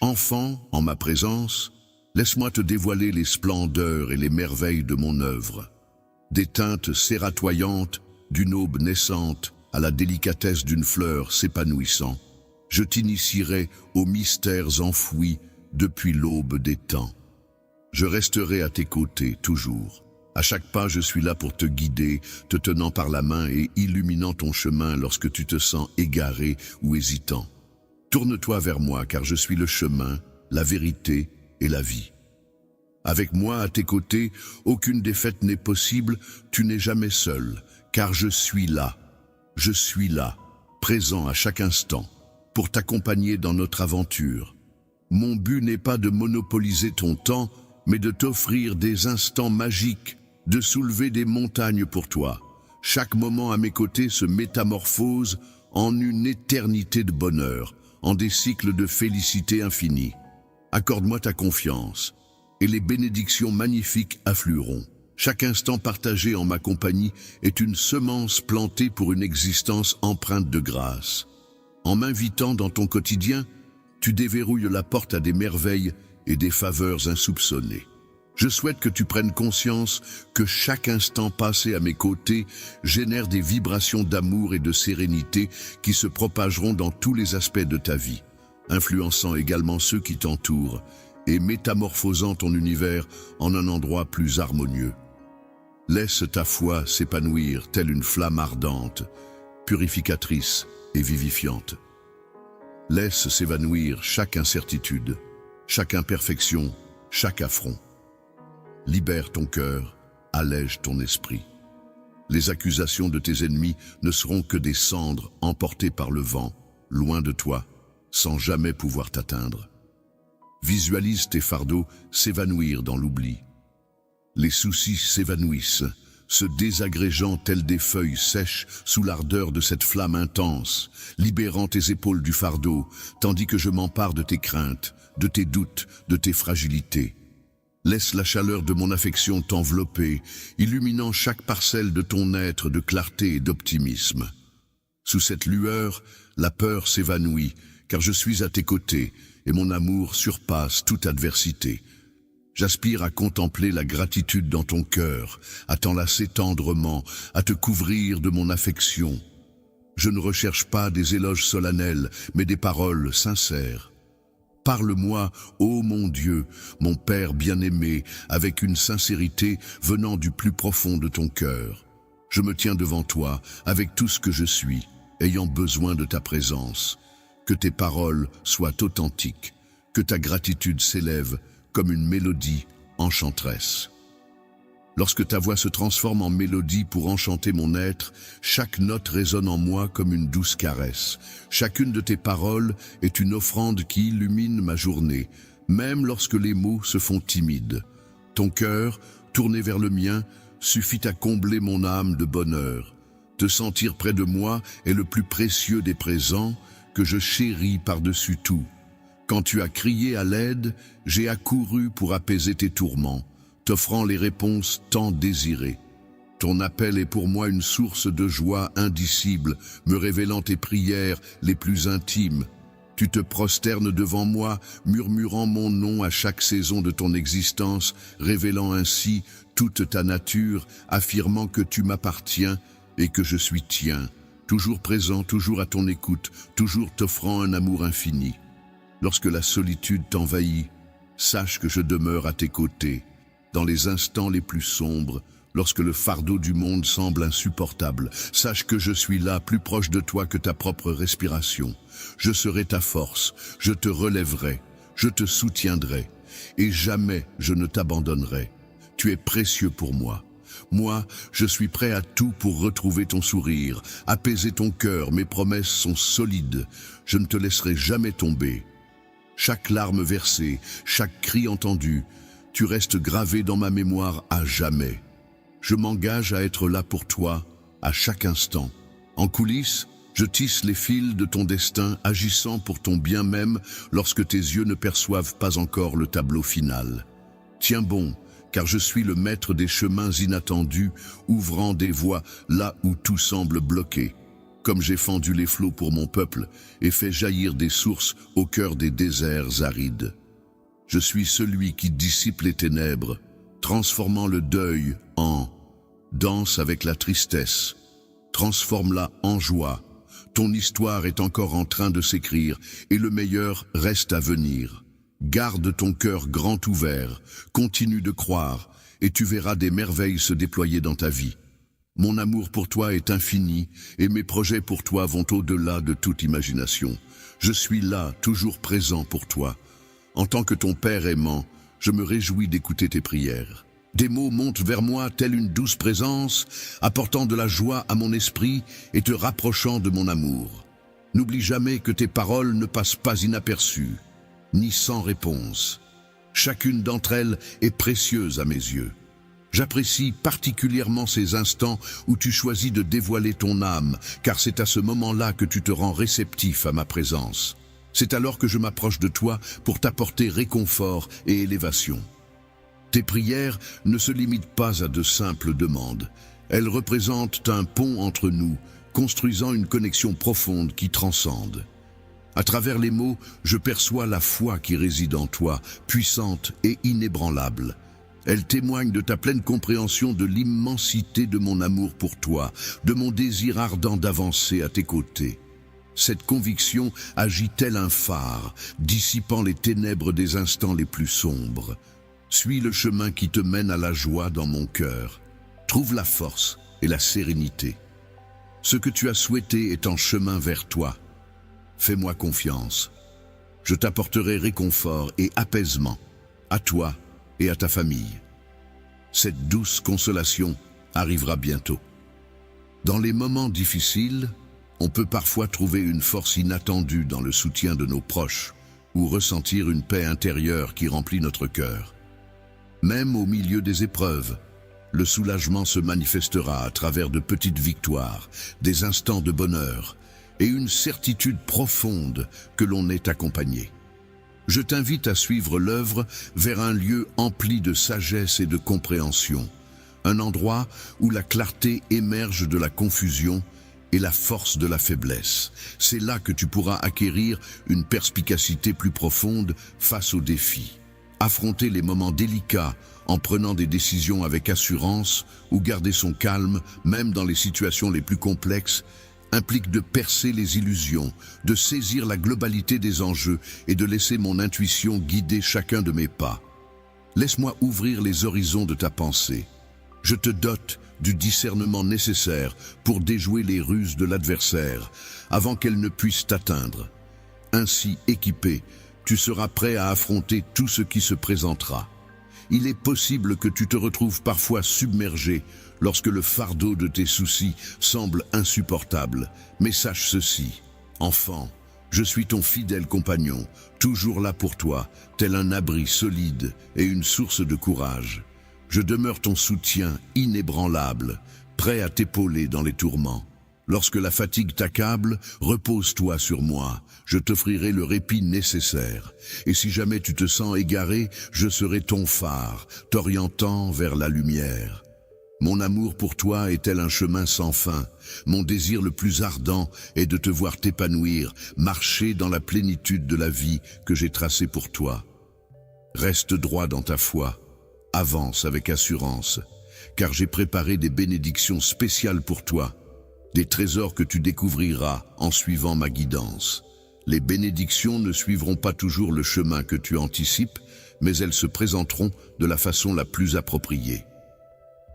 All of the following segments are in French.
Enfant, en ma présence, laisse-moi te dévoiler les splendeurs et les merveilles de mon œuvre. Des teintes serratoyantes, d'une aube naissante à la délicatesse d'une fleur s'épanouissant, je t'initierai aux mystères enfouis depuis l'aube des temps. Je resterai à tes côtés toujours. À chaque pas, je suis là pour te guider, te tenant par la main et illuminant ton chemin lorsque tu te sens égaré ou hésitant. Tourne-toi vers moi, car je suis le chemin, la vérité et la vie. Avec moi à tes côtés, aucune défaite n'est possible, tu n'es jamais seul, car je suis là, présent à chaque instant, pour t'accompagner dans notre aventure. Mon but n'est pas de monopoliser ton temps, mais de t'offrir des instants magiques, de soulever des montagnes pour toi. Chaque moment à mes côtés se métamorphose en une éternité de bonheur, en des cycles de félicité infinie. Accorde-moi ta confiance, et les bénédictions magnifiques afflueront. Chaque instant partagé en ma compagnie est une semence plantée pour une existence empreinte de grâce. En m'invitant dans ton quotidien, tu déverrouilles la porte à des merveilles et des faveurs insoupçonnées. Je souhaite que tu prennes conscience que chaque instant passé à mes côtés génère des vibrations d'amour et de sérénité qui se propageront dans tous les aspects de ta vie, influençant également ceux qui t'entourent et métamorphosant ton univers en un endroit plus harmonieux. Laisse ta foi s'épanouir telle une flamme ardente, purificatrice et vivifiante. Laisse s'évanouir chaque incertitude, chaque imperfection, chaque affront. Libère ton cœur, allège ton esprit. Les accusations de tes ennemis ne seront que des cendres emportées par le vent, loin de toi, sans jamais pouvoir t'atteindre. Visualise tes fardeaux s'évanouir dans l'oubli. Les soucis s'évanouissent, se désagrégeant tels des feuilles sèches sous l'ardeur de cette flamme intense, libérant tes épaules du fardeau, tandis que je m'empare de tes craintes, de tes doutes, de tes fragilités. Laisse la chaleur de mon affection t'envelopper, illuminant chaque parcelle de ton être de clarté et d'optimisme. Sous cette lueur, la peur s'évanouit, car je suis à tes côtés, et mon amour surpasse toute adversité. J'aspire à contempler la gratitude dans ton cœur, à t'enlacer tendrement, à te couvrir de mon affection. Je ne recherche pas des éloges solennels, mais des paroles sincères. Parle-moi, ô mon Dieu, mon Père bien-aimé, avec une sincérité venant du plus profond de ton cœur. Je me tiens devant toi, avec tout ce que je suis, ayant besoin de ta présence. Que tes paroles soient authentiques, que ta gratitude s'élève comme une mélodie enchanteresse. Lorsque ta voix se transforme en mélodie pour enchanter mon être, chaque note résonne en moi comme une douce caresse. Chacune de tes paroles est une offrande qui illumine ma journée, même lorsque les mots se font timides. Ton cœur, tourné vers le mien, suffit à combler mon âme de bonheur. Te sentir près de moi est le plus précieux des présents que je chéris par-dessus tout. Quand tu as crié à l'aide, j'ai accouru pour apaiser tes tourments, t'offrant les réponses tant désirées. Ton appel est pour moi une source de joie indicible, me révélant tes prières les plus intimes. Tu te prosternes devant moi, murmurant mon nom à chaque saison de ton existence, révélant ainsi toute ta nature, affirmant que tu m'appartiens et que je suis tien, toujours présent, toujours à ton écoute, toujours t'offrant un amour infini. Lorsque la solitude t'envahit, sache que je demeure à tes côtés. Dans les instants les plus sombres, lorsque le fardeau du monde semble insupportable, sache que je suis là, plus proche de toi que ta propre respiration. Je serai ta force, je te relèverai, je te soutiendrai, et jamais je ne t'abandonnerai. Tu es précieux pour moi. Moi, je suis prêt à tout pour retrouver ton sourire, apaiser ton cœur, mes promesses sont solides, je ne te laisserai jamais tomber. Chaque larme versée, chaque cri entendu, tu restes gravé dans ma mémoire à jamais. Je m'engage à être là pour toi, à chaque instant. En coulisses, je tisse les fils de ton destin, agissant pour ton bien même lorsque tes yeux ne perçoivent pas encore le tableau final. Tiens bon, car je suis le maître des chemins inattendus, ouvrant des voies là où tout semble bloqué. comme j'ai fendu les flots pour mon peuple et fait jaillir des sources au cœur des déserts arides. Je suis celui qui dissipe les ténèbres, transformant le deuil en danse avec la tristesse. Transforme-la en joie. Ton histoire est encore en train de s'écrire et le meilleur reste à venir. Garde ton cœur grand ouvert, continue de croire et tu verras des merveilles se déployer dans ta vie. Mon amour pour toi est infini et mes projets pour toi vont au-delà de toute imagination. Je suis là, toujours présent pour toi. En tant que ton Père aimant, je me réjouis d'écouter tes prières. Des mots montent vers moi telle une douce présence, apportant de la joie à mon esprit et te rapprochant de mon amour. N'oublie jamais que tes paroles ne passent pas inaperçues, ni sans réponse. Chacune d'entre elles est précieuse à mes yeux. J'apprécie particulièrement ces instants où tu choisis de dévoiler ton âme, car c'est à ce moment-là que tu te rends réceptif à ma présence. C'est alors que je m'approche de toi pour t'apporter réconfort et élévation. Tes prières ne se limitent pas à de simples demandes. Elles représentent un pont entre nous, construisant une connexion profonde qui transcende. À travers les mots, je perçois la foi qui réside en toi, puissante et inébranlable. Elle témoigne de ta pleine compréhension de l'immensité de mon amour pour toi, de mon désir ardent d'avancer à tes côtés. Cette conviction agit tel un phare, dissipant les ténèbres des instants les plus sombres. Suis le chemin qui te mène à la joie dans mon cœur. Trouve la force et la sérénité. Ce que tu as souhaité est en chemin vers toi. Fais-moi confiance. Je t'apporterai réconfort et apaisement, à toi et à ta famille. Cette douce consolation arrivera bientôt. Dans les moments difficiles, on peut parfois trouver une force inattendue dans le soutien de nos proches ou ressentir une paix intérieure qui remplit notre cœur. Même au milieu des épreuves, le soulagement se manifestera à travers de petites victoires, des instants de bonheur et une certitude profonde que l'on est accompagné. Je t'invite à suivre l'œuvre vers un lieu empli de sagesse et de compréhension, un endroit où la clarté émerge de la confusion et la force de la faiblesse. C'est là que tu pourras acquérir une perspicacité plus profonde face aux défis. Affronter les moments délicats en prenant des décisions avec assurance ou garder son calme, même dans les situations les plus complexes, implique de percer les illusions, de saisir la globalité des enjeux et de laisser mon intuition guider chacun de mes pas. Laisse-moi ouvrir les horizons de ta pensée. Je te dote du discernement nécessaire pour déjouer les ruses de l'adversaire avant qu'elles ne puissent t'atteindre. Ainsi équipé, tu seras prêt à affronter tout ce qui se présentera. Il est possible que tu te retrouves parfois submergé lorsque le fardeau de tes soucis semble insupportable. Mais sache ceci, enfant, je suis ton fidèle compagnon, toujours là pour toi, tel un abri solide et une source de courage. Je demeure ton soutien inébranlable, prêt à t'épauler dans les tourments. Lorsque la fatigue t'accable, repose-toi sur moi, je t'offrirai le répit nécessaire. Et si jamais tu te sens égaré, je serai ton phare, t'orientant vers la lumière. Mon amour pour toi est tel un chemin sans fin. Mon désir le plus ardent est de te voir t'épanouir, marcher dans la plénitude de la vie que j'ai tracée pour toi. Reste droit dans ta foi, avance avec assurance, car j'ai préparé des bénédictions spéciales pour toi. Des trésors que tu découvriras en suivant ma guidance. Les bénédictions ne suivront pas toujours le chemin que tu anticipes, mais elles se présenteront de la façon la plus appropriée.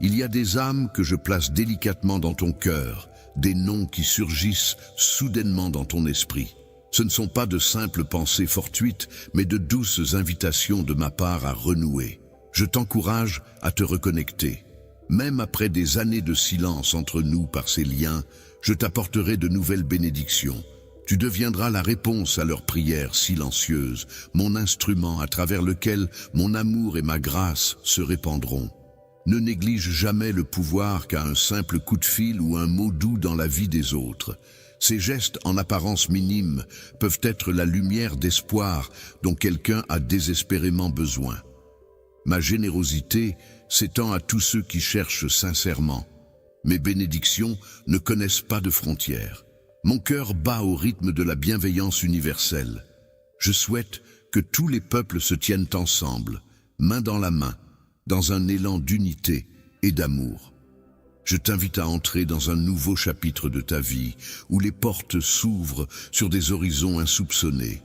Il y a des âmes que je place délicatement dans ton cœur, des noms qui surgissent soudainement dans ton esprit. Ce ne sont pas de simples pensées fortuites, mais de douces invitations de ma part à renouer. Je t'encourage à te reconnecter. Même après des années de silence entre nous par ces liens, je t'apporterai de nouvelles bénédictions. Tu deviendras la réponse à leurs prières silencieuses, mon instrument à travers lequel mon amour et ma grâce se répandront. Ne néglige jamais le pouvoir qu'a un simple coup de fil ou un mot doux dans la vie des autres. Ces gestes en apparence minimes peuvent être la lumière d'espoir dont quelqu'un a désespérément besoin. Ma générosité s'étend à tous ceux qui cherchent sincèrement. Mes bénédictions ne connaissent pas de frontières. Mon cœur bat au rythme de la bienveillance universelle. Je souhaite que tous les peuples se tiennent ensemble, main dans la main, dans un élan d'unité et d'amour. Je t'invite à entrer dans un nouveau chapitre de ta vie, où les portes s'ouvrent sur des horizons insoupçonnés.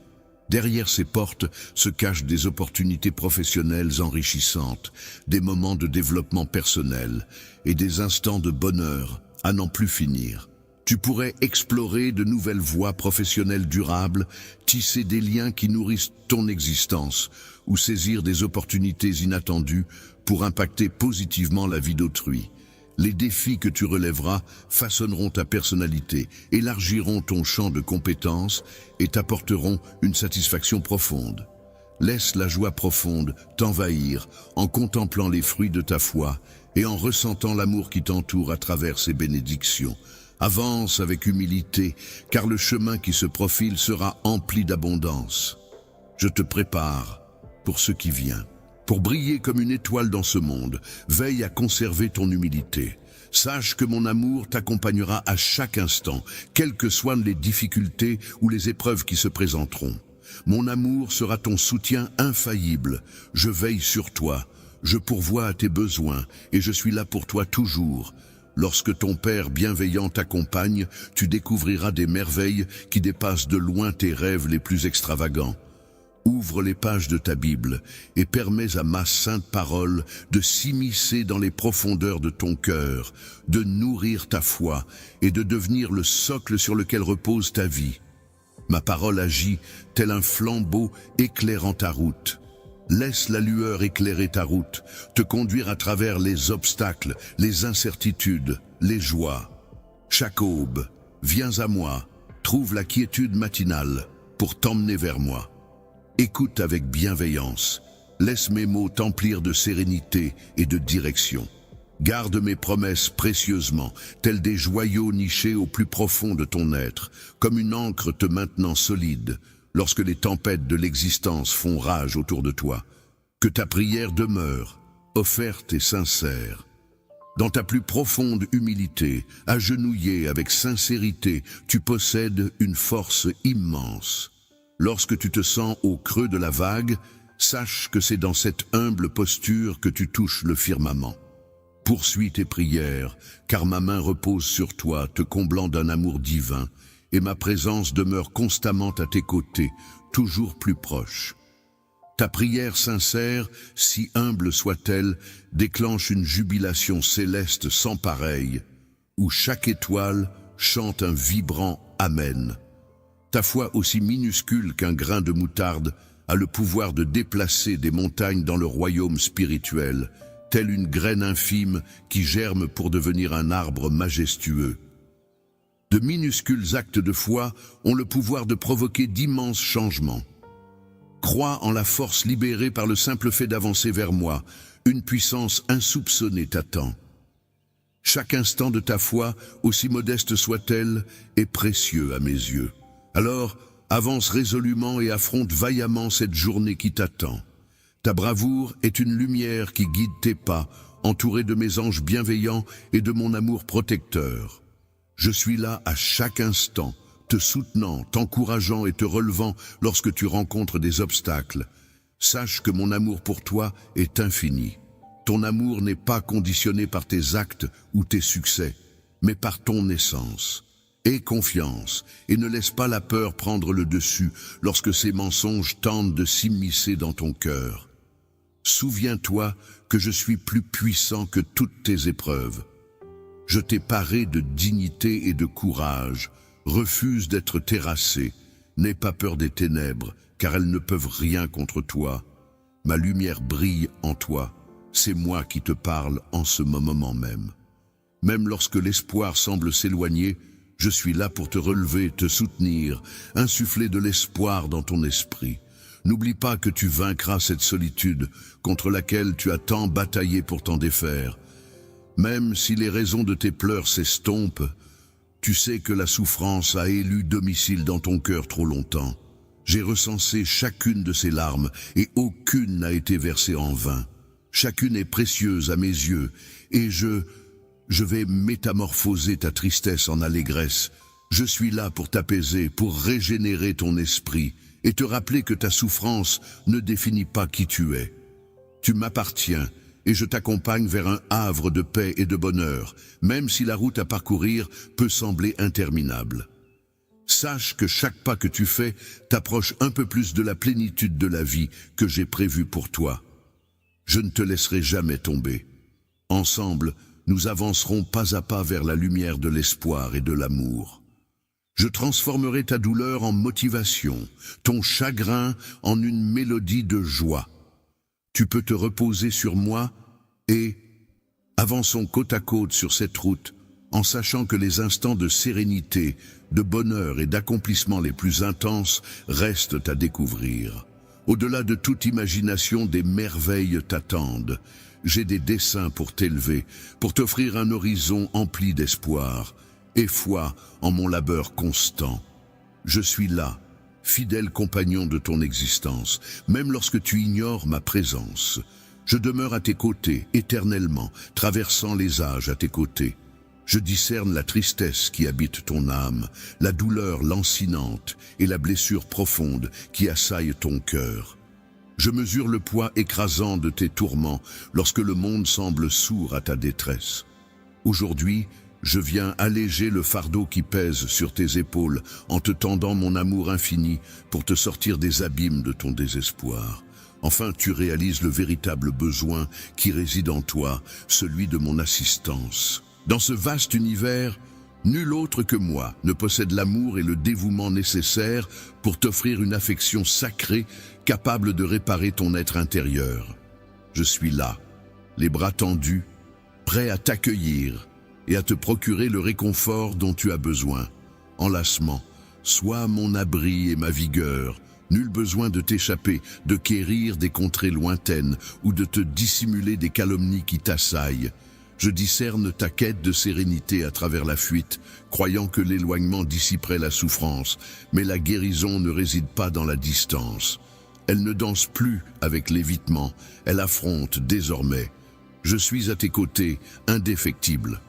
Derrière ces portes se cachent des opportunités professionnelles enrichissantes, des moments de développement personnel et des instants de bonheur à n'en plus finir. Tu pourrais explorer de nouvelles voies professionnelles durables, tisser des liens qui nourrissent ton existence ou saisir des opportunités inattendues pour impacter positivement la vie d'autrui. Les défis que tu relèveras façonneront ta personnalité, élargiront ton champ de compétences et t'apporteront une satisfaction profonde. Laisse la joie profonde t'envahir en contemplant les fruits de ta foi et en ressentant l'amour qui t'entoure à travers ces bénédictions. Avance avec humilité, car le chemin qui se profile sera empli d'abondance. Je te prépare pour ce qui vient. Pour briller comme une étoile dans ce monde, veille à conserver ton humilité. Sache que mon amour t'accompagnera à chaque instant, quelles que soient les difficultés ou les épreuves qui se présenteront. Mon amour sera ton soutien infaillible. Je veille sur toi, je pourvois à tes besoins et je suis là pour toi toujours. Lorsque ton Père bienveillant t'accompagne, tu découvriras des merveilles qui dépassent de loin tes rêves les plus extravagants. Ouvre les pages de ta Bible et permets à ma sainte parole de s'immiscer dans les profondeurs de ton cœur, de nourrir ta foi et de devenir le socle sur lequel repose ta vie. Ma parole agit tel un flambeau éclairant ta route. Laisse la lueur éclairer ta route, te conduire à travers les obstacles, les incertitudes, les joies. Chaque aube, viens à moi, trouve la quiétude matinale pour t'emmener vers moi. Écoute avec bienveillance, laisse mes mots t'emplir de sérénité et de direction. Garde mes promesses précieusement, telles des joyaux nichés au plus profond de ton être, comme une ancre te maintenant solide, lorsque les tempêtes de l'existence font rage autour de toi. Que ta prière demeure, offerte et sincère. Dans ta plus profonde humilité, agenouillé avec sincérité, tu possèdes une force immense. Lorsque tu te sens au creux de la vague, sache que c'est dans cette humble posture que tu touches le firmament. Poursuis tes prières, car ma main repose sur toi, te comblant d'un amour divin, et ma présence demeure constamment à tes côtés, toujours plus proche. Ta prière sincère, si humble soit-elle, déclenche une jubilation céleste sans pareille, où chaque étoile chante un vibrant Amen. Ta foi, aussi minuscule qu'un grain de moutarde, a le pouvoir de déplacer des montagnes dans le royaume spirituel, telle une graine infime qui germe pour devenir un arbre majestueux. De minuscules actes de foi ont le pouvoir de provoquer d'immenses changements. Crois en la force libérée par le simple fait d'avancer vers moi. Une puissance insoupçonnée t'attend. Chaque instant de ta foi, aussi modeste soit-elle, est précieux à mes yeux. Alors, avance résolument et affronte vaillamment cette journée qui t'attend. Ta bravoure est une lumière qui guide tes pas, entourée de mes anges bienveillants et de mon amour protecteur. Je suis là à chaque instant, te soutenant, t'encourageant et te relevant lorsque tu rencontres des obstacles. Sache que mon amour pour toi est infini. Ton amour n'est pas conditionné par tes actes ou tes succès, mais par ton essence. Aie confiance et ne laisse pas la peur prendre le dessus lorsque ces mensonges tentent de s'immiscer dans ton cœur. Souviens-toi que je suis plus puissant que toutes tes épreuves. Je t'ai paré de dignité et de courage. Refuse d'être terrassé. N'aie pas peur des ténèbres, car elles ne peuvent rien contre toi. Ma lumière brille en toi. C'est moi qui te parle en ce moment même. Même lorsque l'espoir semble s'éloigner, je suis là pour te relever, te soutenir, insuffler de l'espoir dans ton esprit. N'oublie pas que tu vaincras cette solitude contre laquelle tu as tant bataillé pour t'en défaire. Même si les raisons de tes pleurs s'estompent, tu sais que la souffrance a élu domicile dans ton cœur trop longtemps. J'ai recensé chacune de ces larmes et aucune n'a été versée en vain. Chacune est précieuse à mes yeux et je vais métamorphoser ta tristesse en allégresse. Je suis là pour t'apaiser, pour régénérer ton esprit et te rappeler que ta souffrance ne définit pas qui tu es. Tu m'appartiens et je t'accompagne vers un havre de paix et de bonheur, même si la route à parcourir peut sembler interminable. Sache que chaque pas que tu fais t'approche un peu plus de la plénitude de la vie que j'ai prévue pour toi. Je ne te laisserai jamais tomber. Ensemble, nous avancerons pas à pas vers la lumière de l'espoir et de l'amour. Je transformerai ta douleur en motivation, ton chagrin en une mélodie de joie. Tu peux te reposer sur moi et avançons côte à côte sur cette route, en sachant que les instants de sérénité, de bonheur et d'accomplissement les plus intenses restent à découvrir. Au-delà de toute imagination, des merveilles t'attendent. J'ai des desseins pour t'élever, pour t'offrir un horizon empli d'espoir et foi en mon labeur constant. Je suis là, fidèle compagnon de ton existence, même lorsque tu ignores ma présence. Je demeure à tes côtés, éternellement, traversant les âges à tes côtés. Je discerne la tristesse qui habite ton âme, la douleur lancinante et la blessure profonde qui assaille ton cœur. Je mesure le poids écrasant de tes tourments lorsque le monde semble sourd à ta détresse. Aujourd'hui, je viens alléger le fardeau qui pèse sur tes épaules en te tendant mon amour infini pour te sortir des abîmes de ton désespoir. Enfin, tu réalises le véritable besoin qui réside en toi, celui de mon assistance. Dans ce vaste univers, nul autre que moi ne possède l'amour et le dévouement nécessaires pour t'offrir une affection sacrée capable de réparer ton être intérieur. Je suis là, les bras tendus, prêt à t'accueillir et à te procurer le réconfort dont tu as besoin. Enlacement, sois mon abri et ma vigueur. Nul besoin de t'échapper, de quérir des contrées lointaines ou de te dissimuler des calomnies qui t'assaillent. Je discerne ta quête de sérénité à travers la fuite, croyant que l'éloignement dissiperait la souffrance, mais la guérison ne réside pas dans la distance. Elle ne danse plus avec l'évitement, elle affronte désormais. Je suis à tes côtés, indéfectible.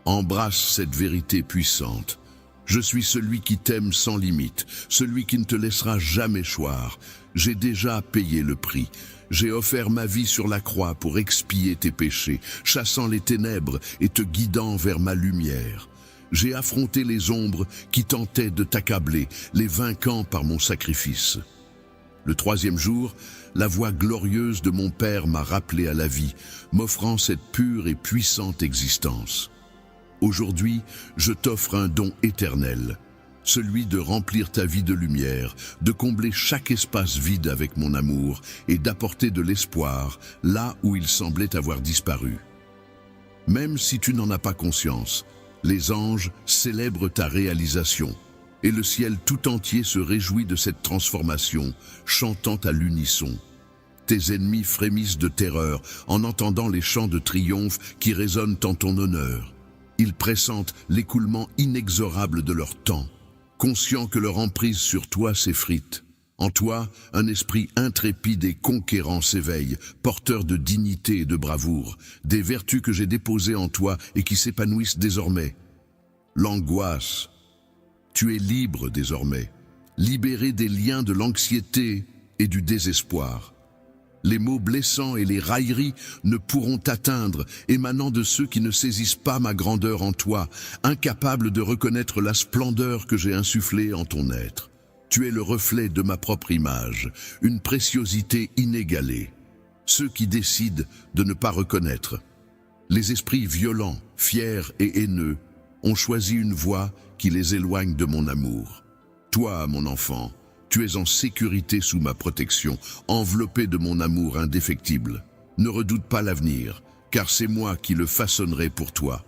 Embrasse cette vérité puissante. Je suis celui qui t'aime sans limite, celui qui ne te laissera jamais choir. J'ai déjà payé le prix. J'ai offert ma vie sur la croix pour expier tes péchés, chassant les ténèbres et te guidant vers ma lumière. J'ai affronté les ombres qui tentaient de t'accabler, les vainquant par mon sacrifice. Le troisième jour, la voix glorieuse de mon Père m'a rappelé à la vie, m'offrant cette pure et puissante existence. Aujourd'hui, je t'offre un don éternel, celui de remplir ta vie de lumière, de combler chaque espace vide avec mon amour et d'apporter de l'espoir là où il semblait avoir disparu. Même si tu n'en as pas conscience, les anges célèbrent ta réalisation et le ciel tout entier se réjouit de cette transformation, chantant à l'unisson. Tes ennemis frémissent de terreur en entendant les chants de triomphe qui résonnent en ton honneur. Ils pressentent l'écoulement inexorable de leur temps, conscients que leur emprise sur toi s'effrite. En toi, un esprit intrépide et conquérant s'éveille, porteur de dignité et de bravoure, des vertus que j'ai déposées en toi et qui s'épanouissent désormais. L'angoisse. Tu es libre désormais, libéré des liens de l'anxiété et du désespoir. Les mots blessants et les railleries ne pourront t'atteindre, émanant de ceux qui ne saisissent pas ma grandeur en toi, incapables de reconnaître la splendeur que j'ai insufflée en ton être. Tu es le reflet de ma propre image, une préciosité inégalée. Ceux qui décident de ne pas reconnaître. Les esprits violents, fiers et haineux ont choisi une voie qui les éloigne de mon amour. Toi, mon enfant, tu es en sécurité sous ma protection, enveloppé de mon amour indéfectible. Ne redoute pas l'avenir, car c'est moi qui le façonnerai pour toi.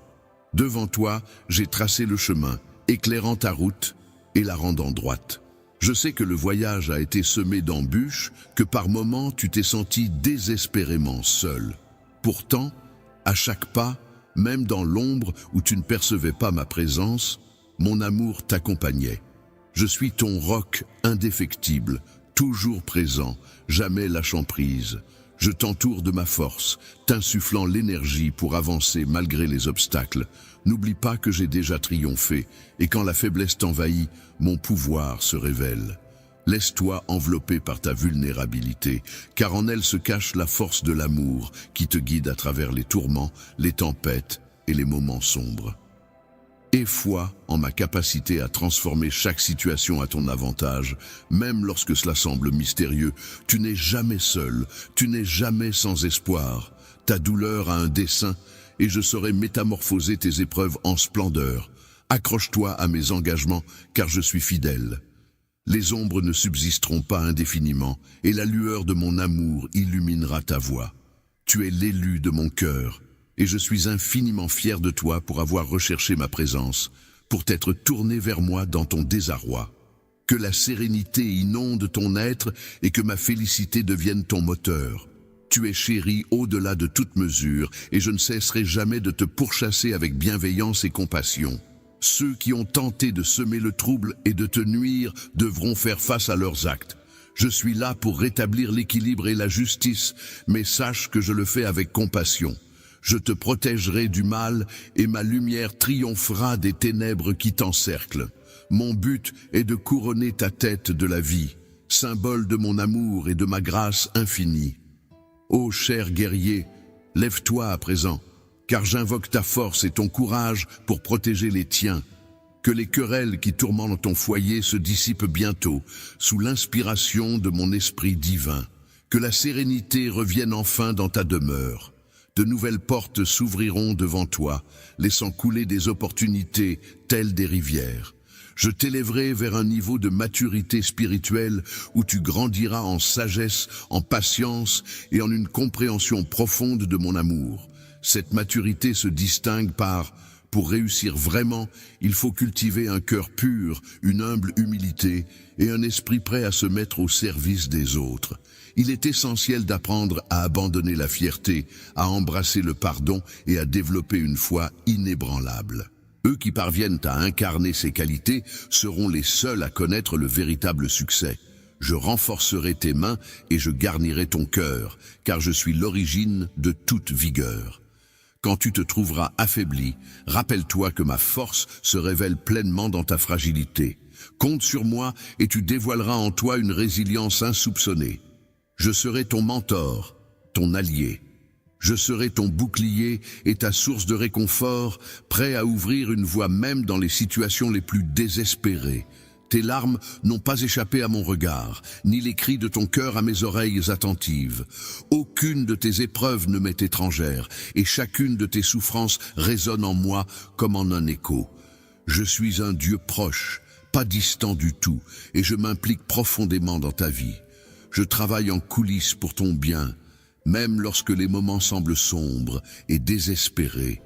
Devant toi, j'ai tracé le chemin, éclairant ta route et la rendant droite. Je sais que le voyage a été semé d'embûches, que par moments tu t'es senti désespérément seul. Pourtant, à chaque pas, même dans l'ombre où tu ne percevais pas ma présence, mon amour t'accompagnait. Je suis ton roc indéfectible, toujours présent, jamais lâchant prise. Je t'entoure de ma force, t'insufflant l'énergie pour avancer malgré les obstacles. N'oublie pas que j'ai déjà triomphé, et quand la faiblesse t'envahit, mon pouvoir se révèle. Laisse-toi envelopper par ta vulnérabilité, car en elle se cache la force de l'amour qui te guide à travers les tourments, les tempêtes et les moments sombres. Aie foi en ma capacité à transformer chaque situation à ton avantage, même lorsque cela semble mystérieux. Tu n'es jamais seul, tu n'es jamais sans espoir. Ta douleur a un dessein, et je saurai métamorphoser tes épreuves en splendeur. Accroche-toi à mes engagements, car je suis fidèle. Les ombres ne subsisteront pas indéfiniment, et la lueur de mon amour illuminera ta voie. Tu es l'élu de mon cœur, et je suis infiniment fier de toi pour avoir recherché ma présence, pour t'être tourné vers moi dans ton désarroi. Que la sérénité inonde ton être et que ma félicité devienne ton moteur. Tu es chéri au-delà de toute mesure, et je ne cesserai jamais de te pourchasser avec bienveillance et compassion. Ceux qui ont tenté de semer le trouble et de te nuire devront faire face à leurs actes. Je suis là pour rétablir l'équilibre et la justice, mais sache que je le fais avec compassion. Je te protégerai du mal et ma lumière triomphera des ténèbres qui t'encerclent. Mon but est de couronner ta tête de la vie, symbole de mon amour et de ma grâce infinie. Ô cher guerrier, lève-toi à présent, car j'invoque ta force et ton courage pour protéger les tiens. Que les querelles qui tourmentent ton foyer se dissipent bientôt, sous l'inspiration de mon esprit divin. Que la sérénité revienne enfin dans ta demeure. De nouvelles portes s'ouvriront devant toi, laissant couler des opportunités telles des rivières. Je t'élèverai vers un niveau de maturité spirituelle où tu grandiras en sagesse, en patience et en une compréhension profonde de mon amour. Cette maturité se distingue par: pour réussir vraiment, il faut cultiver un cœur pur, une humble humilité et un esprit prêt à se mettre au service des autres. Il est essentiel d'apprendre à abandonner la fierté, à embrasser le pardon et à développer une foi inébranlable. Eux qui parviennent à incarner ces qualités seront les seuls à connaître le véritable succès. Je renforcerai tes mains et je garnirai ton cœur, car je suis l'origine de toute vigueur. Quand tu te trouveras affaibli, rappelle-toi que ma force se révèle pleinement dans ta fragilité. Compte sur moi et tu dévoileras en toi une résilience insoupçonnée. Je serai ton mentor, ton allié. Je serai ton bouclier et ta source de réconfort, prêt à ouvrir une voie même dans les situations les plus désespérées. Tes larmes n'ont pas échappé à mon regard, ni les cris de ton cœur à mes oreilles attentives. Aucune de tes épreuves ne m'est étrangère, et chacune de tes souffrances résonne en moi comme en un écho. Je suis un Dieu proche, pas distant du tout, et je m'implique profondément dans ta vie. Je travaille en coulisses pour ton bien, même lorsque les moments semblent sombres et désespérés.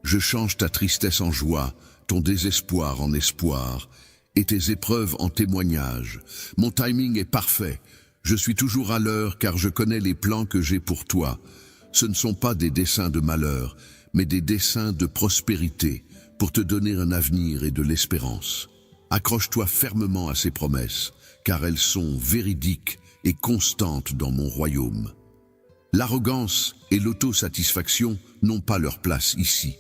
Je change ta tristesse en joie, ton désespoir en espoir, et tes épreuves en témoignages. Mon timing est parfait. Je suis toujours à l'heure car je connais les plans que j'ai pour toi. Ce ne sont pas des desseins de malheur, mais des desseins de prospérité, pour te donner un avenir et de l'espérance. Accroche-toi fermement à ces promesses, car elles sont véridiques et constantes dans mon royaume. L'arrogance et l'autosatisfaction n'ont pas leur place ici.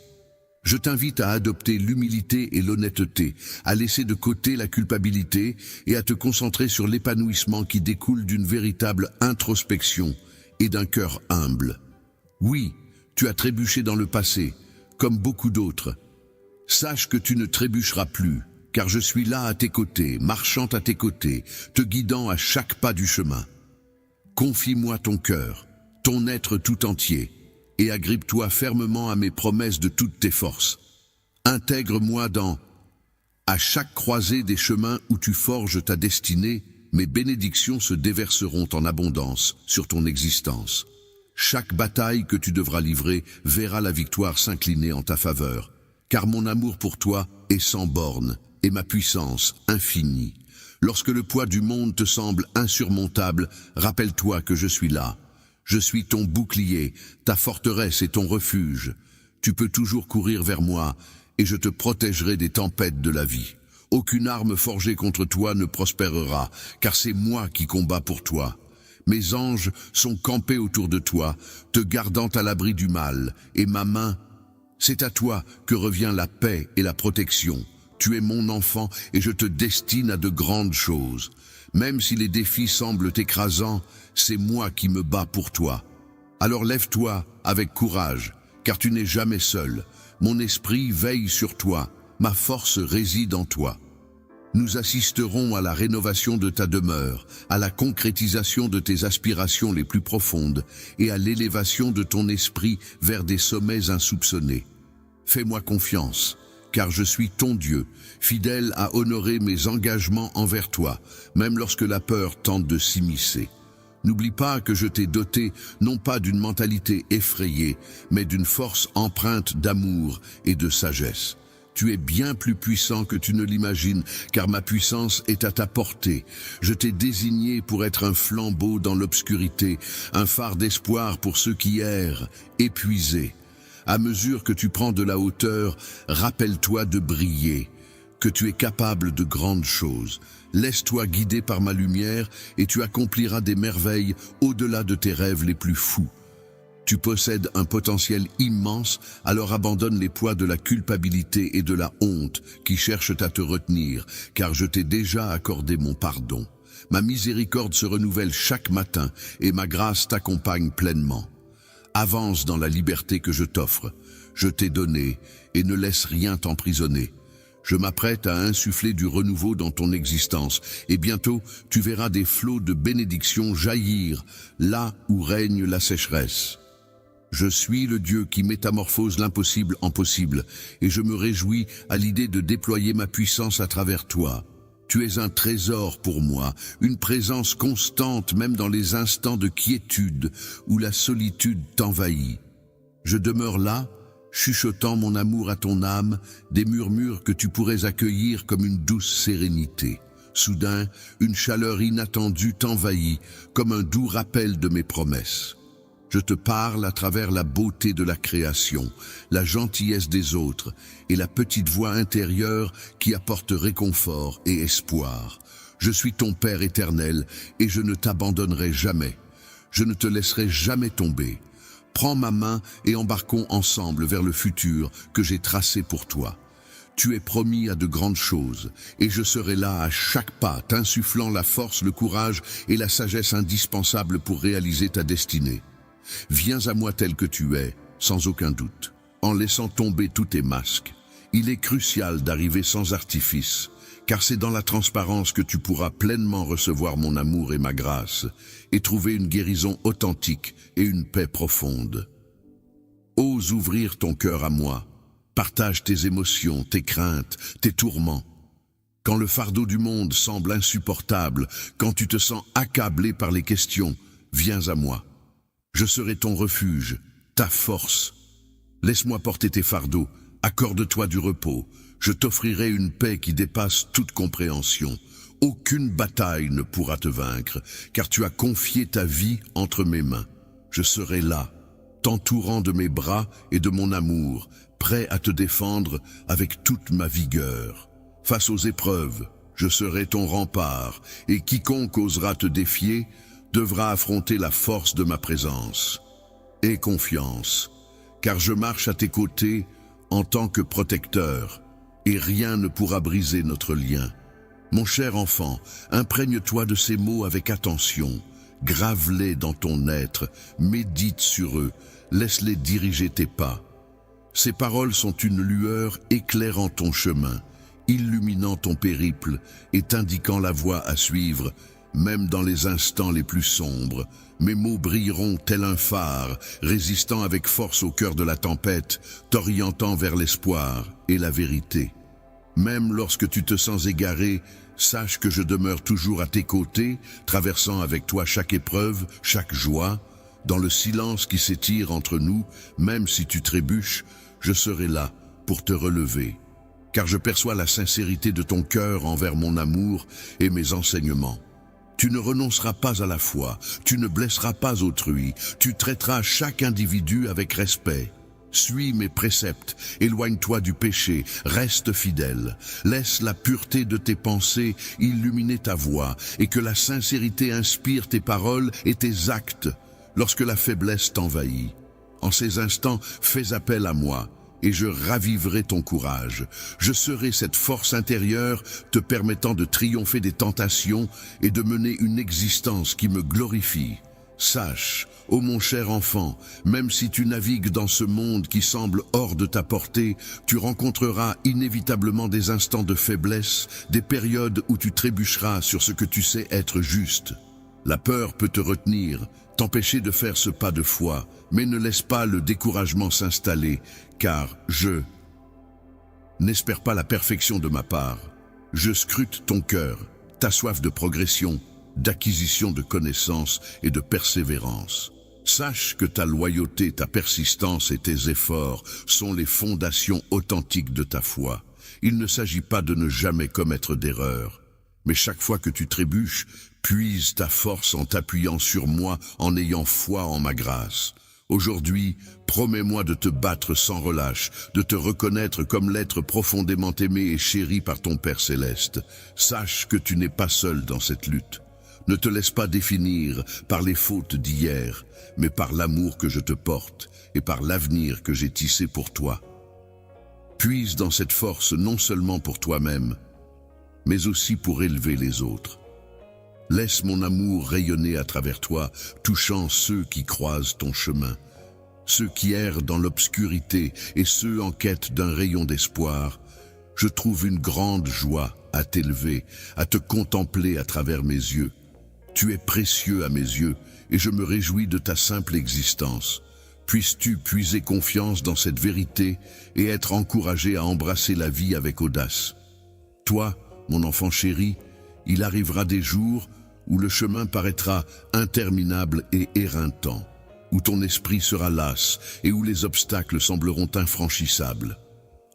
Je t'invite à adopter l'humilité et l'honnêteté, à laisser de côté la culpabilité et à te concentrer sur l'épanouissement qui découle d'une véritable introspection et d'un cœur humble. Oui, tu as trébuché dans le passé, comme beaucoup d'autres. Sache que tu ne trébucheras plus, car je suis là à tes côtés, marchant à tes côtés, te guidant à chaque pas du chemin. Confie-moi ton cœur, ton être tout entier, et agrippe-toi fermement à mes promesses de toutes tes forces. Intègre-moi à chaque croisée des chemins où tu forges ta destinée, mes bénédictions se déverseront en abondance sur ton existence. Chaque bataille que tu devras livrer verra la victoire s'incliner en ta faveur, car mon amour pour toi est sans bornes et ma puissance infinie. Lorsque le poids du monde te semble insurmontable, rappelle-toi que je suis là. Je suis ton bouclier, ta forteresse et ton refuge. Tu peux toujours courir vers moi et je te protégerai des tempêtes de la vie. Aucune arme forgée contre toi ne prospérera, car c'est moi qui combats pour toi. Mes anges sont campés autour de toi, te gardant à l'abri du mal, et ma main, c'est à toi que revient la paix et la protection. Tu es mon enfant et je te destine à de grandes choses. Même si les défis semblent écrasants, c'est moi qui me bats pour toi. Alors lève-toi avec courage, car tu n'es jamais seul. Mon esprit veille sur toi, ma force réside en toi. Nous assisterons à la rénovation de ta demeure, à la concrétisation de tes aspirations les plus profondes et à l'élévation de ton esprit vers des sommets insoupçonnés. Fais-moi confiance, car je suis ton Dieu, fidèle à honorer mes engagements envers toi, même lorsque la peur tente de s'immiscer. N'oublie pas que je t'ai doté non pas d'une mentalité effrayée, mais d'une force empreinte d'amour et de sagesse. Tu es bien plus puissant que tu ne l'imagines, car ma puissance est à ta portée. Je t'ai désigné pour être un flambeau dans l'obscurité, un phare d'espoir pour ceux qui errent, épuisés. À mesure que tu prends de la hauteur, rappelle-toi de briller, que tu es capable de grandes choses. Laisse-toi guider par ma lumière et tu accompliras des merveilles au-delà de tes rêves les plus fous. Tu possèdes un potentiel immense, alors abandonne les poids de la culpabilité et de la honte qui cherchent à te retenir, car je t'ai déjà accordé mon pardon. Ma miséricorde se renouvelle chaque matin et ma grâce t'accompagne pleinement. Avance dans la liberté que je t'offre. Je t'ai donné et ne laisse rien t'emprisonner. Je m'apprête à insuffler du renouveau dans ton existence et bientôt tu verras des flots de bénédictions jaillir là où règne la sécheresse. Je suis le Dieu qui métamorphose l'impossible en possible et je me réjouis à l'idée de déployer ma puissance à travers toi. Tu es un trésor pour moi, une présence constante même dans les instants de quiétude où la solitude t'envahit. Je demeure là, chuchotant mon amour à ton âme, des murmures que tu pourrais accueillir comme une douce sérénité. Soudain, une chaleur inattendue t'envahit, comme un doux rappel de mes promesses. Je te parle à travers la beauté de la création, la gentillesse des autres et la petite voix intérieure qui apporte réconfort et espoir. Je suis ton Père éternel et je ne t'abandonnerai jamais. Je ne te laisserai jamais tomber. Prends ma main et embarquons ensemble vers le futur que j'ai tracé pour toi. Tu es promis à de grandes choses et je serai là à chaque pas, t'insufflant la force, le courage et la sagesse indispensables pour réaliser ta destinée. Viens à moi tel que tu es, sans aucun doute, en laissant tomber tous tes masques. Il est crucial d'arriver sans artifice, car c'est dans la transparence que tu pourras pleinement recevoir mon amour et ma grâce, et trouver une guérison authentique et une paix profonde. Ose ouvrir ton cœur à moi, partage tes émotions, tes craintes, tes tourments. Quand le fardeau du monde semble insupportable, quand tu te sens accablé par les questions, viens à moi. Je serai ton refuge, ta force. Laisse-moi porter tes fardeaux, accorde-toi du repos. Je t'offrirai une paix qui dépasse toute compréhension. Aucune bataille ne pourra te vaincre, car tu as confié ta vie entre mes mains. Je serai là, t'entourant de mes bras et de mon amour, prêt à te défendre avec toute ma vigueur. Face aux épreuves, je serai ton rempart, et quiconque osera te défier devra affronter la force de ma présence. Aie confiance, car je marche à tes côtés en tant que protecteur, et rien ne pourra briser notre lien. Mon cher enfant, imprègne-toi de ces mots avec attention, grave-les dans ton être, médite sur eux, laisse-les diriger tes pas. Ces paroles sont une lueur éclairant ton chemin, illuminant ton périple et t'indiquant la voie à suivre. Même dans les instants les plus sombres, mes mots brilleront tel un phare, résistant avec force au cœur de la tempête, t'orientant vers l'espoir et la vérité. Même lorsque tu te sens égaré, sache que je demeure toujours à tes côtés, traversant avec toi chaque épreuve, chaque joie. Dans le silence qui s'étire entre nous, même si tu trébuches, je serai là pour te relever. Car je perçois la sincérité de ton cœur envers mon amour et mes enseignements. Tu ne renonceras pas à la foi, tu ne blesseras pas autrui, tu traiteras chaque individu avec respect. Suis mes préceptes, éloigne-toi du péché, reste fidèle. Laisse la pureté de tes pensées illuminer ta voix et que la sincérité inspire tes paroles et tes actes lorsque la faiblesse t'envahit. En ces instants, fais appel à moi et je raviverai ton courage. Je serai cette force intérieure te permettant de triompher des tentations et de mener une existence qui me glorifie. Sache, ô mon cher enfant, même si tu navigues dans ce monde qui semble hors de ta portée, tu rencontreras inévitablement des instants de faiblesse, des périodes où tu trébucheras sur ce que tu sais être juste. La peur peut te retenir, t'empêcher de faire ce pas de foi, mais ne laisse pas le découragement s'installer, car je n'espère pas la perfection de ma part. Je scrute ton cœur, ta soif de progression, d'acquisition de connaissances et de persévérance. Sache que ta loyauté, ta persistance et tes efforts sont les fondations authentiques de ta foi. Il ne s'agit pas de ne jamais commettre d'erreurs, mais chaque fois que tu trébuches, puise ta force en t'appuyant sur moi, en ayant foi en ma grâce. Aujourd'hui, promets-moi de te battre sans relâche, de te reconnaître comme l'être profondément aimé et chéri par ton Père céleste. Sache que tu n'es pas seul dans cette lutte. Ne te laisse pas définir par les fautes d'hier, mais par l'amour que je te porte et par l'avenir que j'ai tissé pour toi. Puise dans cette force non seulement pour toi-même, mais aussi pour élever les autres. Laisse mon amour rayonner à travers toi, touchant ceux qui croisent ton chemin, ceux qui errent dans l'obscurité et ceux en quête d'un rayon d'espoir. Je trouve une grande joie à t'élever, à te contempler à travers mes yeux. Tu es précieux à mes yeux et je me réjouis de ta simple existence. Puisses-tu puiser confiance dans cette vérité et être encouragé à embrasser la vie avec audace. Toi, mon enfant chéri, il arrivera des jours où le chemin paraîtra interminable et éreintant, où ton esprit sera las et où les obstacles sembleront infranchissables.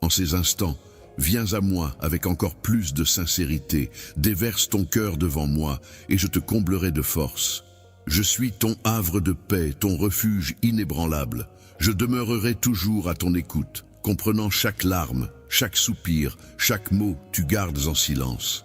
En ces instants, viens à moi avec encore plus de sincérité, déverse ton cœur devant moi et je te comblerai de force. Je suis ton havre de paix, ton refuge inébranlable. Je demeurerai toujours à ton écoute, comprenant chaque larme, chaque soupir, chaque mot tu gardes en silence.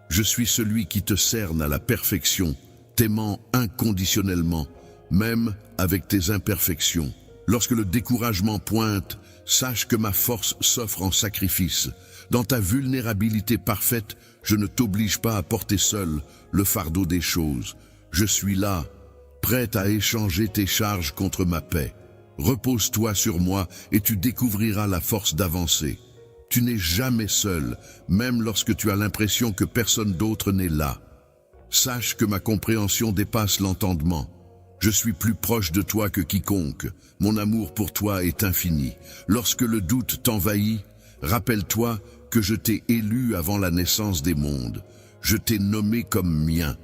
Je suis celui qui te cerne à la perfection, t'aimant inconditionnellement, même avec tes imperfections. Lorsque le découragement pointe, sache que ma force s'offre en sacrifice. Dans ta vulnérabilité parfaite, je ne t'oblige pas à porter seul le fardeau des choses. Je suis là, prêt à échanger tes charges contre ma paix. Repose-toi sur moi et tu découvriras la force d'avancer. Tu n'es jamais seul, même lorsque tu as l'impression que personne d'autre n'est là. Sache que ma compréhension dépasse l'entendement. Je suis plus proche de toi que quiconque. Mon amour pour toi est infini. Lorsque le doute t'envahit, rappelle-toi que je t'ai élu avant la naissance des mondes. Je t'ai nommé comme mien.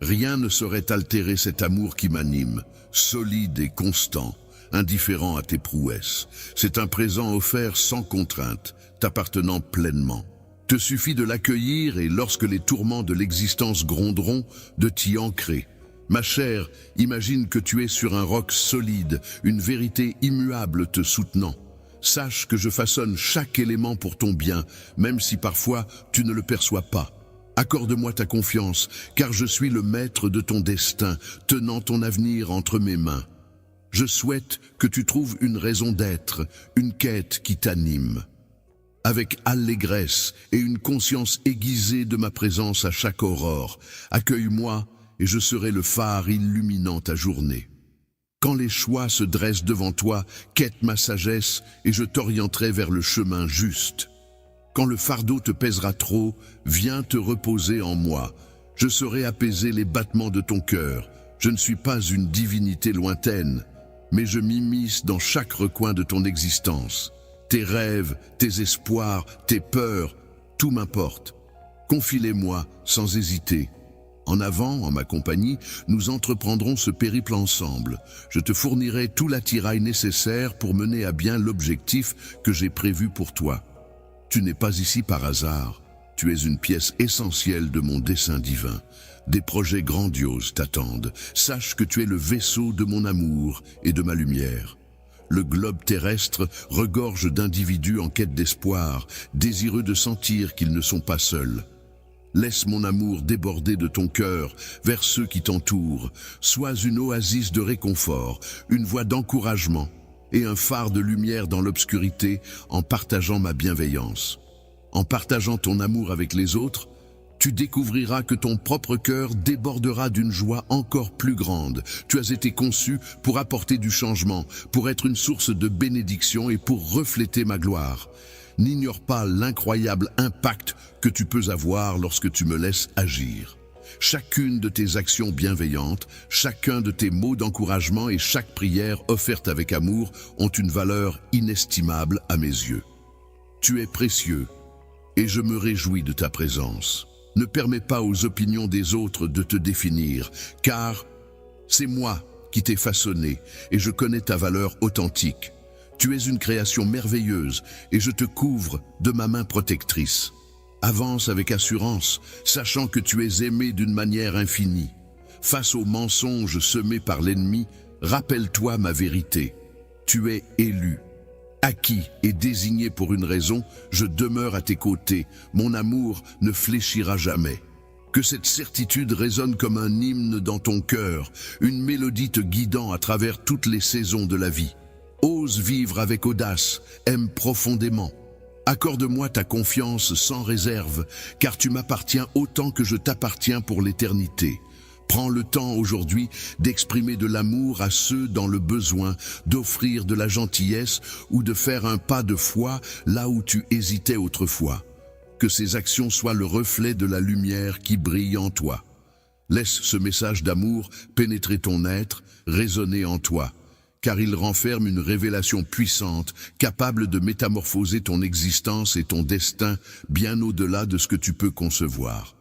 Rien ne saurait altérer cet amour qui m'anime, solide et constant, indifférent à tes prouesses. C'est un présent offert sans contrainte, t'appartenant pleinement. Te suffit de l'accueillir et lorsque les tourments de l'existence gronderont, de t'y ancrer. Ma chère, imagine que tu es sur un roc solide, une vérité immuable te soutenant. Sache que je façonne chaque élément pour ton bien, même si parfois tu ne le perçois pas. Accorde-moi ta confiance, car je suis le maître de ton destin, tenant ton avenir entre mes mains. Je souhaite que tu trouves une raison d'être, une quête qui t'anime. Avec allégresse et une conscience aiguisée de ma présence à chaque aurore, accueille-moi et je serai le phare illuminant ta journée. Quand les choix se dressent devant toi, quête ma sagesse et je t'orienterai vers le chemin juste. Quand le fardeau te pèsera trop, viens te reposer en moi. Je saurai apaiser les battements de ton cœur. Je ne suis pas une divinité lointaine, mais je m'immisce dans chaque recoin de ton existence. Tes rêves, tes espoirs, tes peurs, tout m'importe. Confie-les-moi sans hésiter. En avant, en ma compagnie, nous entreprendrons ce périple ensemble. Je te fournirai tout l'attirail nécessaire pour mener à bien l'objectif que j'ai prévu pour toi. Tu n'es pas ici par hasard. Tu es une pièce essentielle de mon dessein divin. Des projets grandioses t'attendent. Sache que tu es le vaisseau de mon amour et de ma lumière. Le globe terrestre regorge d'individus en quête d'espoir, désireux de sentir qu'ils ne sont pas seuls. Laisse mon amour déborder de ton cœur vers ceux qui t'entourent. Sois une oasis de réconfort, une voie d'encouragement et un phare de lumière dans l'obscurité en partageant ma bienveillance. En partageant ton amour avec les autres, tu découvriras que ton propre cœur débordera d'une joie encore plus grande. Tu as été conçu pour apporter du changement, pour être une source de bénédiction et pour refléter ma gloire. N'ignore pas l'incroyable impact que tu peux avoir lorsque tu me laisses agir. Chacune de tes actions bienveillantes, chacun de tes mots d'encouragement et chaque prière offerte avec amour ont une valeur inestimable à mes yeux. Tu es précieux et je me réjouis de ta présence. Ne permets pas aux opinions des autres de te définir, car c'est moi qui t'ai façonné et je connais ta valeur authentique. Tu es une création merveilleuse et je te couvre de ma main protectrice. Avance avec assurance, sachant que tu es aimé d'une manière infinie. Face aux mensonges semés par l'ennemi, rappelle-toi ma vérité. Tu es élu. Acquis et désigné pour une raison, je demeure à tes côtés. Mon amour ne fléchira jamais. Que cette certitude résonne comme un hymne dans ton cœur, une mélodie te guidant à travers toutes les saisons de la vie. Ose vivre avec audace, aime profondément. Accorde-moi ta confiance sans réserve, car tu m'appartiens autant que je t'appartiens pour l'éternité. Prends le temps aujourd'hui d'exprimer de l'amour à ceux dans le besoin, d'offrir de la gentillesse ou de faire un pas de foi là où tu hésitais autrefois. Que ces actions soient le reflet de la lumière qui brille en toi. Laisse ce message d'amour pénétrer ton être, résonner en toi, car il renferme une révélation puissante, capable de métamorphoser ton existence et ton destin bien au-delà de ce que tu peux concevoir.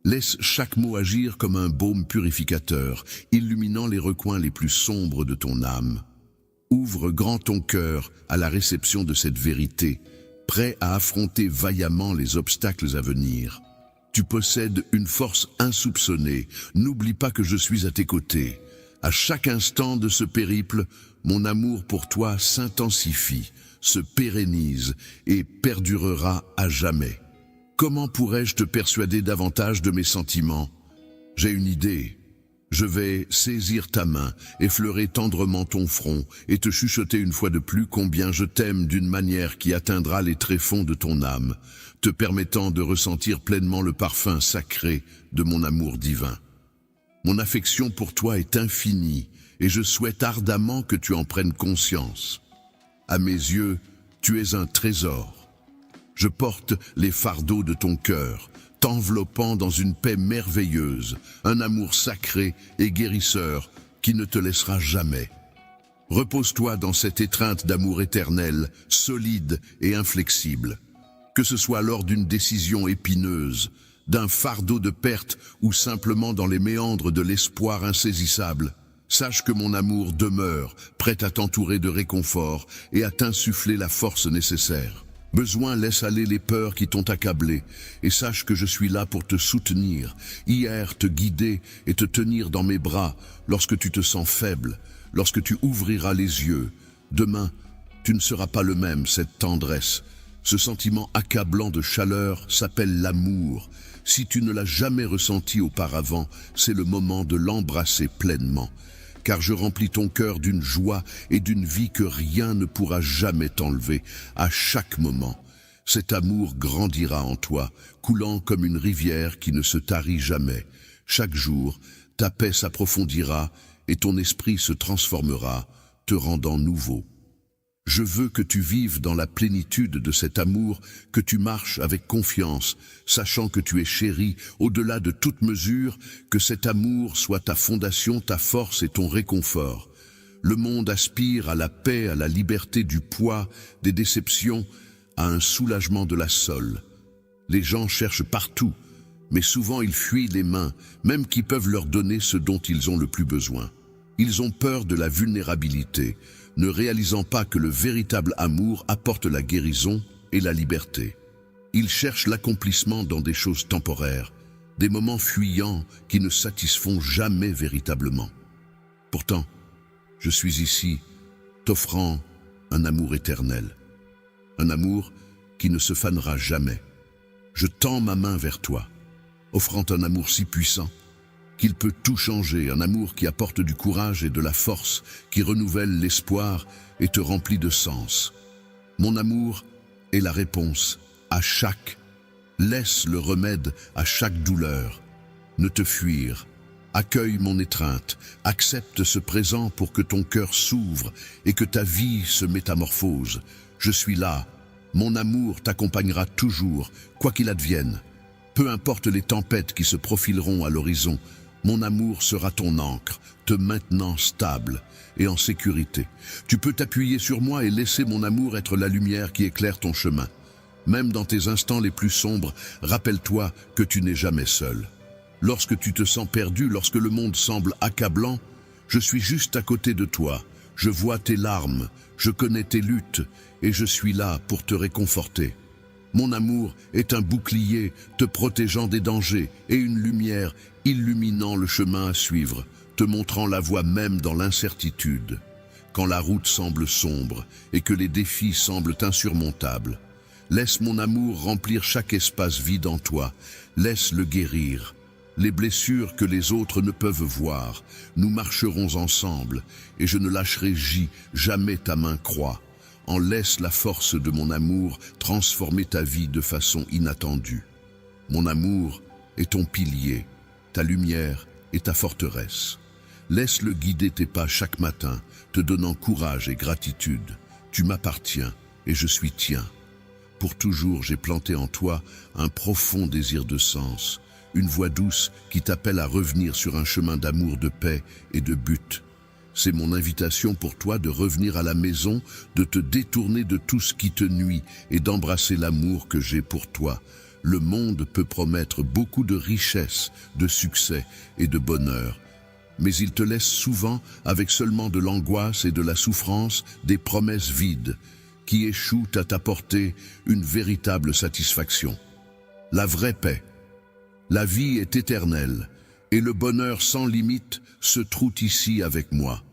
Laisse chaque mot agir comme un baume purificateur, illuminant les recoins les plus sombres de ton âme. Ouvre grand ton cœur à la réception de cette vérité, prêt à affronter vaillamment les obstacles à venir. Tu possèdes une force insoupçonnée, n'oublie pas que je suis à tes côtés. À chaque instant de ce périple, mon amour pour toi s'intensifie, se pérennise et perdurera à jamais. Comment pourrais-je te persuader davantage de mes sentiments? J'ai une idée. Je vais saisir ta main, effleurer tendrement ton front et te chuchoter une fois de plus combien je t'aime d'une manière qui atteindra les tréfonds de ton âme, te permettant de ressentir pleinement le parfum sacré de mon amour divin. Mon affection pour toi est infinie et je souhaite ardemment que tu en prennes conscience. À mes yeux, tu es un trésor. Je porte les fardeaux de ton cœur, t'enveloppant dans une paix merveilleuse, un amour sacré et guérisseur qui ne te laissera jamais. Repose-toi dans cette étreinte d'amour éternel, solide et inflexible. Que ce soit lors d'une décision épineuse, d'un fardeau de perte ou simplement dans les méandres de l'espoir insaisissable, sache que mon amour demeure, prêt à t'entourer de réconfort et à t'insuffler la force nécessaire. Besoin, laisse aller les peurs qui t'ont accablé et sache que je suis là pour te soutenir, hier te guider et te tenir dans mes bras lorsque tu te sens faible, lorsque tu ouvriras les yeux. Demain, tu ne seras pas le même, cette tendresse. Ce sentiment accablant de chaleur s'appelle l'amour. Si tu ne l'as jamais ressenti auparavant, c'est le moment de l'embrasser pleinement. Car je remplis ton cœur d'une joie et d'une vie que rien ne pourra jamais t'enlever. À chaque moment, cet amour grandira en toi, coulant comme une rivière qui ne se tarit jamais. Chaque jour, ta paix s'approfondira et ton esprit se transformera, te rendant nouveau. Je veux que tu vives dans la plénitude de cet amour, que tu marches avec confiance, sachant que tu es chéri au-delà de toute mesure, que cet amour soit ta fondation, ta force et ton réconfort. Le monde aspire à la paix, à la liberté du poids, des déceptions, à un soulagement de la sole. Les gens cherchent partout, mais souvent ils fuient les mains, même qui peuvent leur donner ce dont ils ont le plus besoin. Ils ont peur de la vulnérabilité, ne réalisant pas que le véritable amour apporte la guérison et la liberté. Ils cherchent l'accomplissement dans des choses temporaires, des moments fuyants qui ne satisfont jamais véritablement. Pourtant, je suis ici, t'offrant un amour éternel, un amour qui ne se fanera jamais. Je tends ma main vers toi, offrant un amour si puissant qu'il peut tout changer, un amour qui apporte du courage et de la force, qui renouvelle l'espoir et te remplit de sens. Mon amour est la réponse à chaque, laisse le remède à chaque douleur. Ne te fuir, accueille mon étreinte, accepte ce présent pour que ton cœur s'ouvre et que ta vie se métamorphose. Je suis là, mon amour t'accompagnera toujours, quoi qu'il advienne. Peu importe les tempêtes qui se profileront à l'horizon, mon amour sera ton ancre, te maintenant stable et en sécurité. Tu peux t'appuyer sur moi et laisser mon amour être la lumière qui éclaire ton chemin. Même dans tes instants les plus sombres, rappelle-toi que tu n'es jamais seul. Lorsque tu te sens perdu, lorsque le monde semble accablant, je suis juste à côté de toi. Je vois tes larmes, je connais tes luttes et je suis là pour te réconforter. Mon amour est un bouclier te protégeant des dangers et une lumière illuminant le chemin à suivre, te montrant la voie même dans l'incertitude. Quand la route semble sombre et que les défis semblent insurmontables, laisse mon amour remplir chaque espace vide en toi, laisse-le guérir. Les blessures que les autres ne peuvent voir, nous marcherons ensemble et je ne lâcherai jamais ta main croix. En laisse la force de mon amour transformer ta vie de façon inattendue. Mon amour est ton pilier, ta lumière et ta forteresse. Laisse-le guider tes pas chaque matin, te donnant courage et gratitude. Tu m'appartiens et je suis tien. Pour toujours, j'ai planté en toi un profond désir de sens, une voix douce qui t'appelle à revenir sur un chemin d'amour, de paix et de but. C'est mon invitation pour toi de revenir à la maison, de te détourner de tout ce qui te nuit et d'embrasser l'amour que j'ai pour toi. Le monde peut promettre beaucoup de richesses, de succès et de bonheur, mais il te laisse souvent avec seulement de l'angoisse et de la souffrance, des promesses vides qui échouent à t'apporter une véritable satisfaction. La vraie paix, la vie est éternelle et le bonheur sans limite se trouve ici avec moi.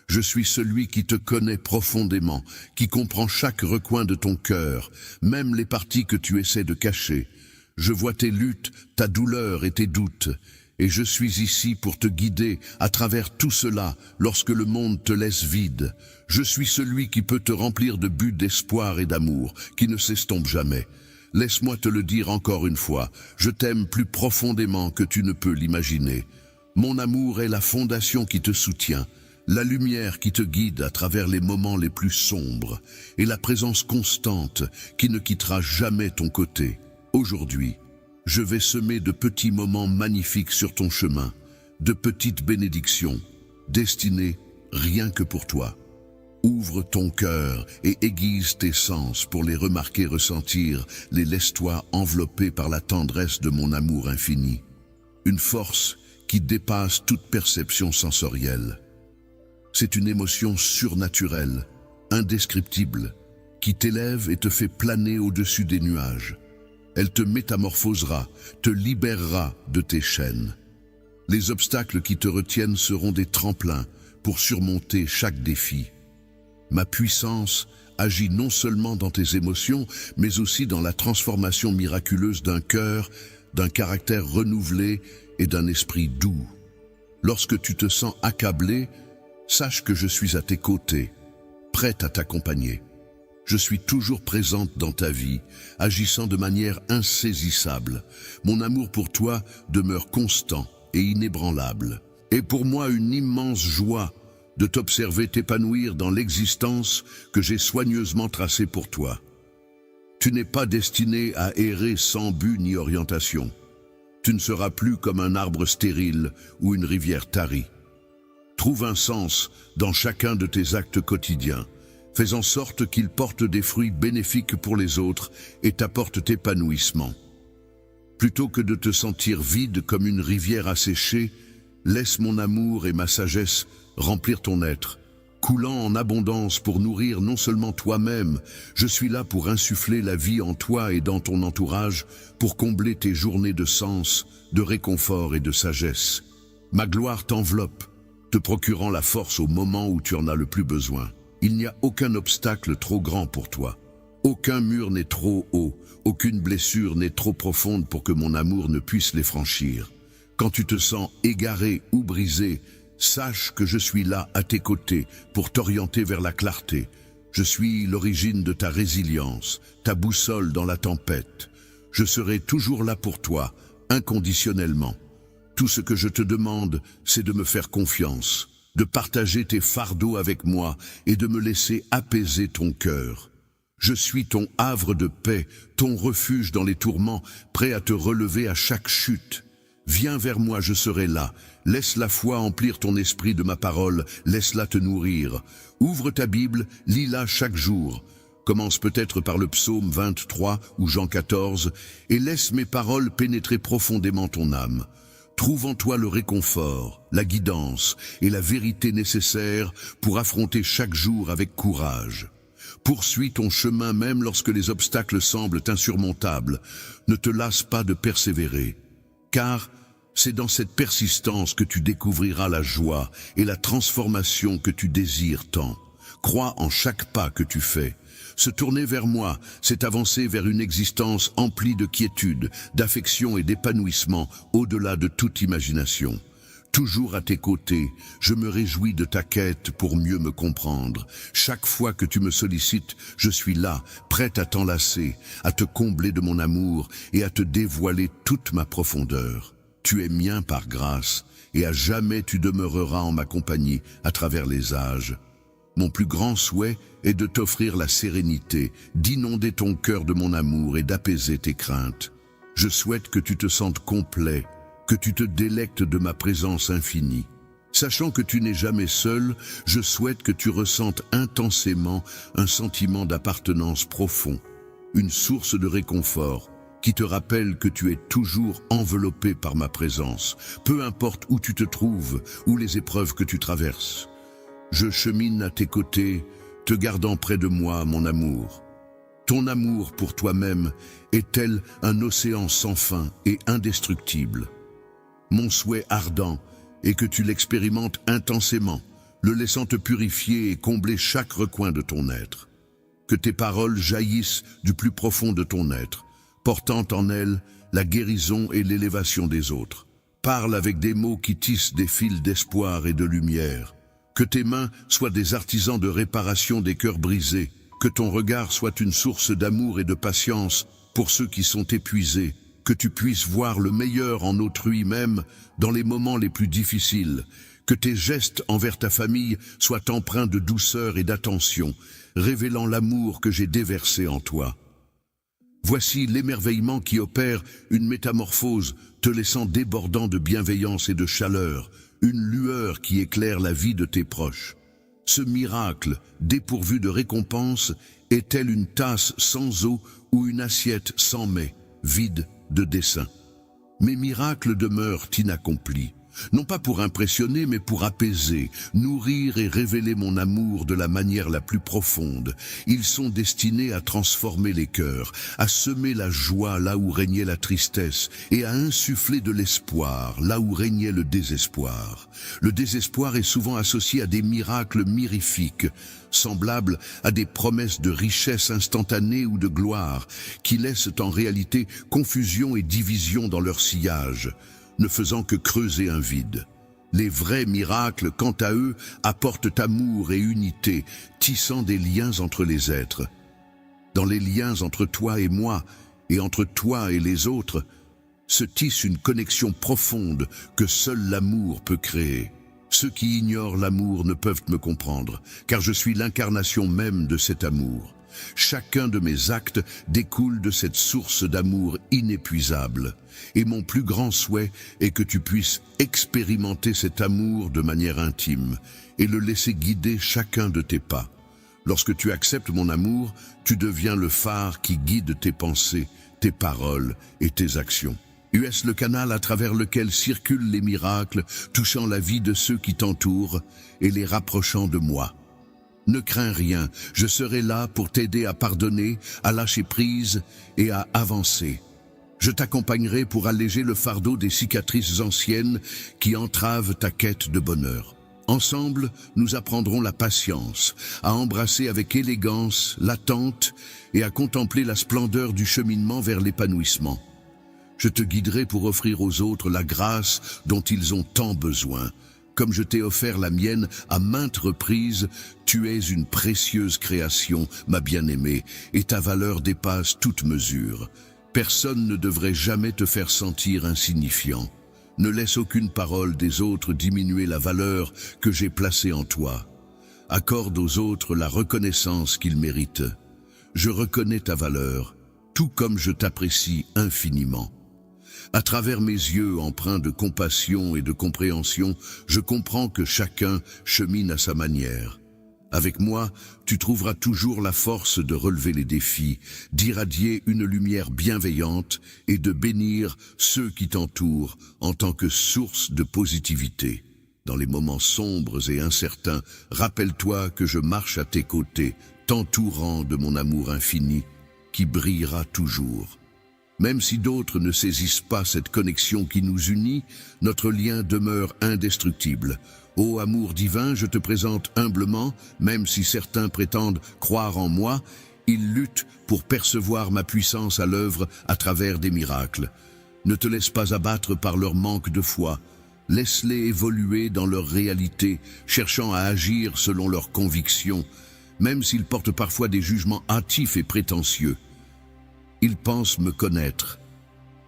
Je suis celui qui te connaît profondément, qui comprend chaque recoin de ton cœur, même les parties que tu essaies de cacher. Je vois tes luttes, ta douleur et tes doutes, et je suis ici pour te guider à travers tout cela lorsque le monde te laisse vide. Je suis celui qui peut te remplir de buts d'espoir et d'amour, qui ne s'estompe jamais. Laisse-moi te le dire encore une fois, je t'aime plus profondément que tu ne peux l'imaginer. Mon amour est la fondation qui te soutient, la lumière qui te guide à travers les moments les plus sombres, et la présence constante qui ne quittera jamais ton côté. Aujourd'hui, je vais semer de petits moments magnifiques sur ton chemin, de petites bénédictions, destinées rien que pour toi. Ouvre ton cœur et aiguise tes sens pour les remarquer, ressentir, les laisse-toi envelopper par la tendresse de mon amour infini. Une force qui dépasse toute perception sensorielle. C'est une émotion surnaturelle, indescriptible, qui t'élève et te fait planer au-dessus des nuages. Elle te métamorphosera, te libérera de tes chaînes. Les obstacles qui te retiennent seront des tremplins pour surmonter chaque défi. Ma puissance agit non seulement dans tes émotions, mais aussi dans la transformation miraculeuse d'un cœur, d'un caractère renouvelé et d'un esprit doux. Lorsque tu te sens accablé, sache que je suis à tes côtés, prête à t'accompagner. Je suis toujours présente dans ta vie, agissant de manière insaisissable. Mon amour pour toi demeure constant et inébranlable. Et pour moi une immense joie de t'observer t'épanouir dans l'existence que j'ai soigneusement tracée pour toi. Tu n'es pas destiné à errer sans but ni orientation. Tu ne seras plus comme un arbre stérile ou une rivière tarie. Trouve un sens dans chacun de tes actes quotidiens. Fais en sorte qu'ils portent des fruits bénéfiques pour les autres et t'apportent épanouissement. Plutôt que de te sentir vide comme une rivière asséchée, laisse mon amour et ma sagesse remplir ton être, coulant en abondance pour nourrir non seulement toi-même. Je suis là pour insuffler la vie en toi et dans ton entourage, pour combler tes journées de sens, de réconfort et de sagesse. Ma gloire t'enveloppe, te procurant la force au moment où tu en as le plus besoin. Il n'y a aucun obstacle trop grand pour toi. Aucun mur n'est trop haut, aucune blessure n'est trop profonde pour que mon amour ne puisse les franchir. Quand tu te sens égaré ou brisé, sache que je suis là à tes côtés pour t'orienter vers la clarté. Je suis l'origine de ta résilience, ta boussole dans la tempête. Je serai toujours là pour toi, inconditionnellement. Tout ce que je te demande, c'est de me faire confiance, de partager tes fardeaux avec moi et de me laisser apaiser ton cœur. Je suis ton havre de paix, ton refuge dans les tourments, prêt à te relever à chaque chute. Viens vers moi, je serai là. Laisse la foi emplir ton esprit de ma parole, laisse-la te nourrir. Ouvre ta Bible, lis-la chaque jour. Commence peut-être par le psaume 23 ou Jean 14 et laisse mes paroles pénétrer profondément ton âme. Trouve en toi le réconfort, la guidance et la vérité nécessaires pour affronter chaque jour avec courage. Poursuis ton chemin même lorsque les obstacles semblent insurmontables. Ne te lasse pas de persévérer, car c'est dans cette persistance que tu découvriras la joie et la transformation que tu désires tant. Crois en chaque pas que tu fais. Se tourner vers moi, c'est avancer vers une existence emplie de quiétude, d'affection et d'épanouissement au-delà de toute imagination. Toujours à tes côtés, je me réjouis de ta quête pour mieux me comprendre. Chaque fois que tu me sollicites, je suis là, prête à t'enlacer, à te combler de mon amour et à te dévoiler toute ma profondeur. Tu es mien par grâce, et à jamais tu demeureras en ma compagnie à travers les âges. Mon plus grand souhait est de t'offrir la sérénité, d'inonder ton cœur de mon amour et d'apaiser tes craintes. Je souhaite que tu te sentes complet, que tu te délectes de ma présence infinie. Sachant que tu n'es jamais seul, je souhaite que tu ressentes intensément un sentiment d'appartenance profond, une source de réconfort qui te rappelle que tu es toujours enveloppé par ma présence, peu importe où tu te trouves ou les épreuves que tu traverses. Je chemine à tes côtés, te gardant près de moi, mon amour. Ton amour pour toi-même est tel un océan sans fin et indestructible. Mon souhait ardent est que tu l'expérimentes intensément, le laissant te purifier et combler chaque recoin de ton être. Que tes paroles jaillissent du plus profond de ton être, portant en elles la guérison et l'élévation des autres. Parle avec des mots qui tissent des fils d'espoir et de lumière. Que tes mains soient des artisans de réparation des cœurs brisés. Que ton regard soit une source d'amour et de patience pour ceux qui sont épuisés. Que tu puisses voir le meilleur en autrui même dans les moments les plus difficiles. Que tes gestes envers ta famille soient empreints de douceur et d'attention, révélant l'amour que j'ai déversé en toi. Voici l'émerveillement qui opère une métamorphose, te laissant débordant de bienveillance et de chaleur, une lueur qui éclaire la vie de tes proches. Ce miracle, dépourvu de récompense, est tel une tasse sans eau ou une assiette sans mets, vide de dessein. Mes miracles demeurent inaccomplis, non pas pour impressionner, mais pour apaiser, nourrir et révéler mon amour de la manière la plus profonde. Ils sont destinés à transformer les cœurs, à semer la joie là où régnait la tristesse, et à insuffler de l'espoir là où régnait le désespoir. Le désespoir est souvent associé à des miracles mirifiques, semblables à des promesses de richesse instantanée ou de gloire, qui laissent en réalité confusion et division dans leur sillage, ne faisant que creuser un vide. Les vrais miracles, quant à eux, apportent amour et unité, tissant des liens entre les êtres. Dans les liens entre toi et moi, et entre toi et les autres, se tisse une connexion profonde que seul l'amour peut créer. Ceux qui ignorent l'amour ne peuvent me comprendre, car je suis l'incarnation même de cet amour. Chacun de mes actes découle de cette source d'amour inépuisable. Et mon plus grand souhait est que tu puisses expérimenter cet amour de manière intime et le laisser guider chacun de tes pas. Lorsque tu acceptes mon amour, tu deviens le phare qui guide tes pensées, tes paroles et tes actions. US le canal à travers lequel circulent les miracles, touchant la vie de ceux qui t'entourent et les rapprochant de moi. Ne crains rien, je serai là pour t'aider à pardonner, à lâcher prise et à avancer. Je t'accompagnerai pour alléger le fardeau des cicatrices anciennes qui entravent ta quête de bonheur. Ensemble, nous apprendrons la patience, à embrasser avec élégance l'attente et à contempler la splendeur du cheminement vers l'épanouissement. Je te guiderai pour offrir aux autres la grâce dont ils ont tant besoin. Comme je t'ai offert la mienne à maintes reprises, tu es une précieuse création, ma bien-aimée, et ta valeur dépasse toute mesure. Personne ne devrait jamais te faire sentir insignifiant. Ne laisse aucune parole des autres diminuer la valeur que j'ai placée en toi. Accorde aux autres la reconnaissance qu'ils méritent. Je reconnais ta valeur, tout comme je t'apprécie infiniment. À travers mes yeux empreints de compassion et de compréhension, je comprends que chacun chemine à sa manière. Avec moi, tu trouveras toujours la force de relever les défis, d'irradier une lumière bienveillante et de bénir ceux qui t'entourent en tant que source de positivité. Dans les moments sombres et incertains, rappelle-toi que je marche à tes côtés, t'entourant de mon amour infini, qui brillera toujours. Même si d'autres ne saisissent pas cette connexion qui nous unit, notre lien demeure indestructible. Ô amour divin, je te présente humblement, même si certains prétendent croire en moi, ils luttent pour percevoir ma puissance à l'œuvre à travers des miracles. Ne te laisse pas abattre par leur manque de foi. Laisse-les évoluer dans leur réalité, cherchant à agir selon leurs convictions, même s'ils portent parfois des jugements hâtifs et prétentieux. Ils pensent me connaître,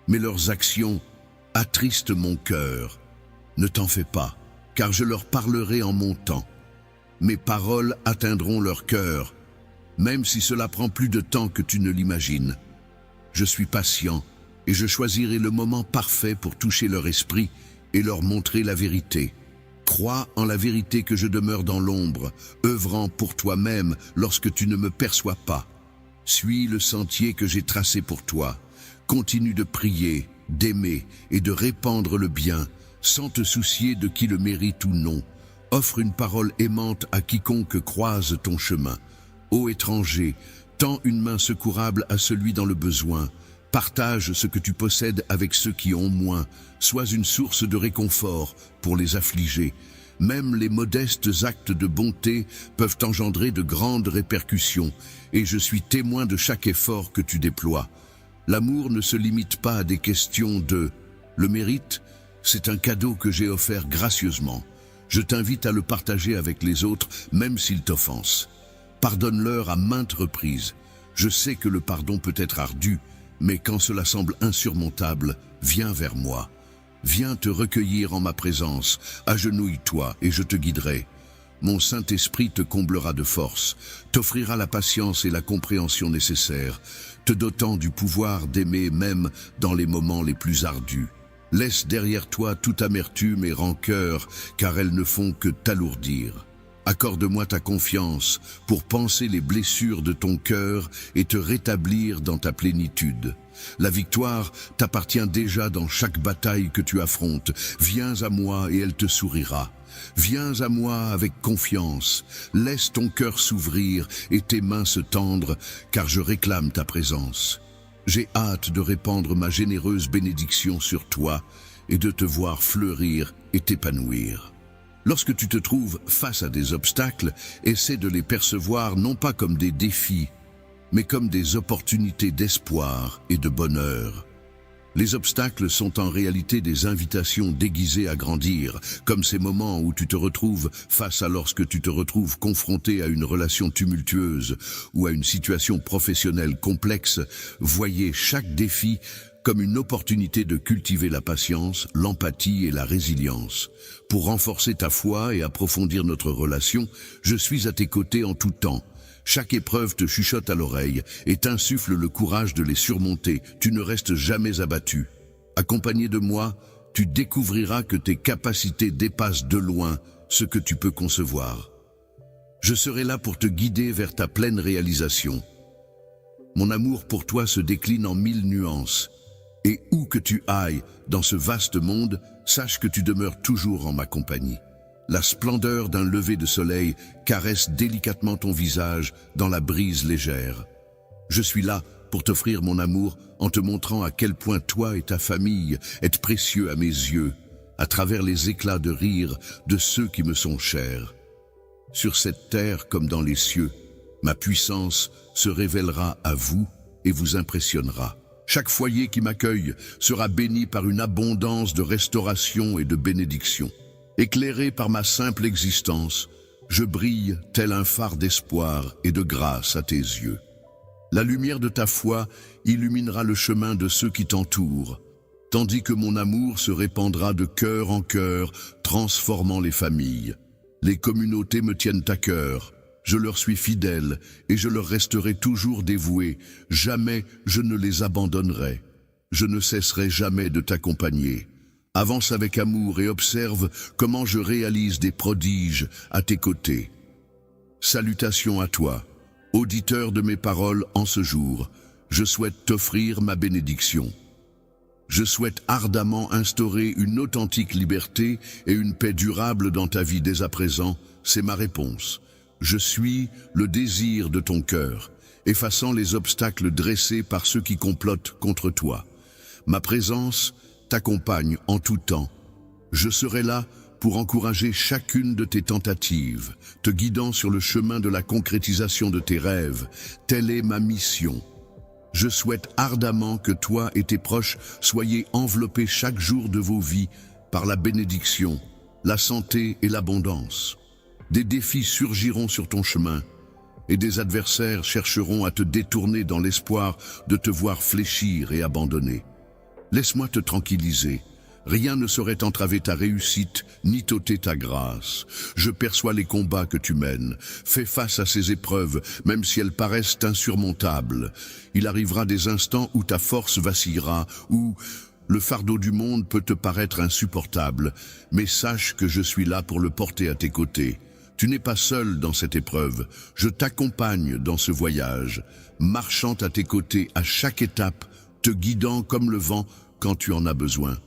mais leurs actions attristent mon cœur. Ne t'en fais pas, car je leur parlerai en mon temps. Mes paroles atteindront leur cœur, même si cela prend plus de temps que tu ne l'imagines. Je suis patient et je choisirai le moment parfait pour toucher leur esprit et leur montrer la vérité. Crois en la vérité que je demeure dans l'ombre, œuvrant pour toi-même lorsque tu ne me perçois pas. Suis le sentier que j'ai tracé pour toi. Continue de prier, d'aimer et de répandre le bien, sans te soucier de qui le mérite ou non. Offre une parole aimante à quiconque croise ton chemin. Ô étranger, tends une main secourable à celui dans le besoin. Partage ce que tu possèdes avec ceux qui ont moins. Sois une source de réconfort pour les affligés. Même les modestes actes de bonté peuvent engendrer de grandes répercussions, et je suis témoin de chaque effort que tu déploies. L'amour ne se limite pas à des questions de « le mérite », c'est un cadeau que j'ai offert gracieusement. Je t'invite à le partager avec les autres, même s'ils t'offensent. Pardonne-leur à maintes reprises. Je sais que le pardon peut être ardu, mais quand cela semble insurmontable, viens vers moi. Viens te recueillir en ma présence, agenouille-toi et je te guiderai. Mon Saint-Esprit te comblera de force, t'offrira la patience et la compréhension nécessaires, te dotant du pouvoir d'aimer même dans les moments les plus ardus. Laisse derrière toi toute amertume et rancœur, car elles ne font que t'alourdir. Accorde-moi ta confiance pour panser les blessures de ton cœur et te rétablir dans ta plénitude. La victoire t'appartient déjà dans chaque bataille que tu affrontes. Viens à moi et elle te sourira. Viens à moi avec confiance. Laisse ton cœur s'ouvrir et tes mains se tendre, car je réclame ta présence. J'ai hâte de répandre ma généreuse bénédiction sur toi et de te voir fleurir et t'épanouir. Lorsque tu te trouves face à des obstacles, essaie de les percevoir non pas comme des défis, mais comme des opportunités d'espoir et de bonheur. Les obstacles sont en réalité des invitations déguisées à grandir, comme ces moments où tu te retrouves face à lorsque tu te retrouves confronté à une relation tumultueuse ou à une situation professionnelle complexe. Voyez chaque défi comme une opportunité de cultiver la patience, l'empathie et la résilience. Pour renforcer ta foi et approfondir notre relation, je suis à tes côtés en tout temps. Chaque épreuve te chuchote à l'oreille et t'insuffle le courage de les surmonter. Tu ne restes jamais abattu. Accompagné de moi, tu découvriras que tes capacités dépassent de loin ce que tu peux concevoir. Je serai là pour te guider vers ta pleine réalisation. Mon amour pour toi se décline en 1000 nuances. Et où que tu ailles dans ce vaste monde, sache que tu demeures toujours en ma compagnie. La splendeur d'un lever de soleil caresse délicatement ton visage dans la brise légère. Je suis là pour t'offrir mon amour en te montrant à quel point toi et ta famille êtes précieux à mes yeux. à travers les éclats de rire de ceux qui me sont chers. Sur cette terre comme dans les cieux, ma puissance se révélera à vous et vous impressionnera. Chaque foyer qui m'accueille sera béni par une abondance de restauration et de bénédiction. Éclairé par ma simple existence, je brille tel un phare d'espoir et de grâce à tes yeux. La lumière de ta foi illuminera le chemin de ceux qui t'entourent, tandis que mon amour se répandra de cœur en cœur, transformant les familles. Les communautés me tiennent à cœur, je leur suis fidèle et je leur resterai toujours dévoué, jamais je ne les abandonnerai. Je ne cesserai jamais de t'accompagner. Avance avec amour et observe comment je réalise des prodiges à tes côtés. Salutations à toi, auditeur de mes paroles en ce jour, je souhaite t'offrir ma bénédiction. Je souhaite ardemment instaurer une authentique liberté et une paix durable dans ta vie dès à présent, c'est ma réponse. Je suis le désir de ton cœur, effaçant les obstacles dressés par ceux qui complotent contre toi. Ma présence t'accompagne en tout temps. Je serai là pour encourager chacune de tes tentatives, te guidant sur le chemin de la concrétisation de tes rêves. Telle est ma mission. Je souhaite ardemment que toi et tes proches soyez enveloppés chaque jour de vos vies par la bénédiction, la santé et l'abondance. Des défis surgiront sur ton chemin et des adversaires chercheront à te détourner dans l'espoir de te voir fléchir et abandonner. Laisse-moi te tranquilliser. Rien ne saurait entraver ta réussite ni t'ôter ta grâce. Je perçois les combats que tu mènes. Fais face à ces épreuves, même si elles paraissent insurmontables. Il arrivera des instants où ta force vacillera, où le fardeau du monde peut te paraître insupportable, mais sache que je suis là pour le porter à tes côtés. Tu n'es pas seul dans cette épreuve, je t'accompagne dans ce voyage, marchant à tes côtés à chaque étape, te guidant comme le vent quand tu en as besoin.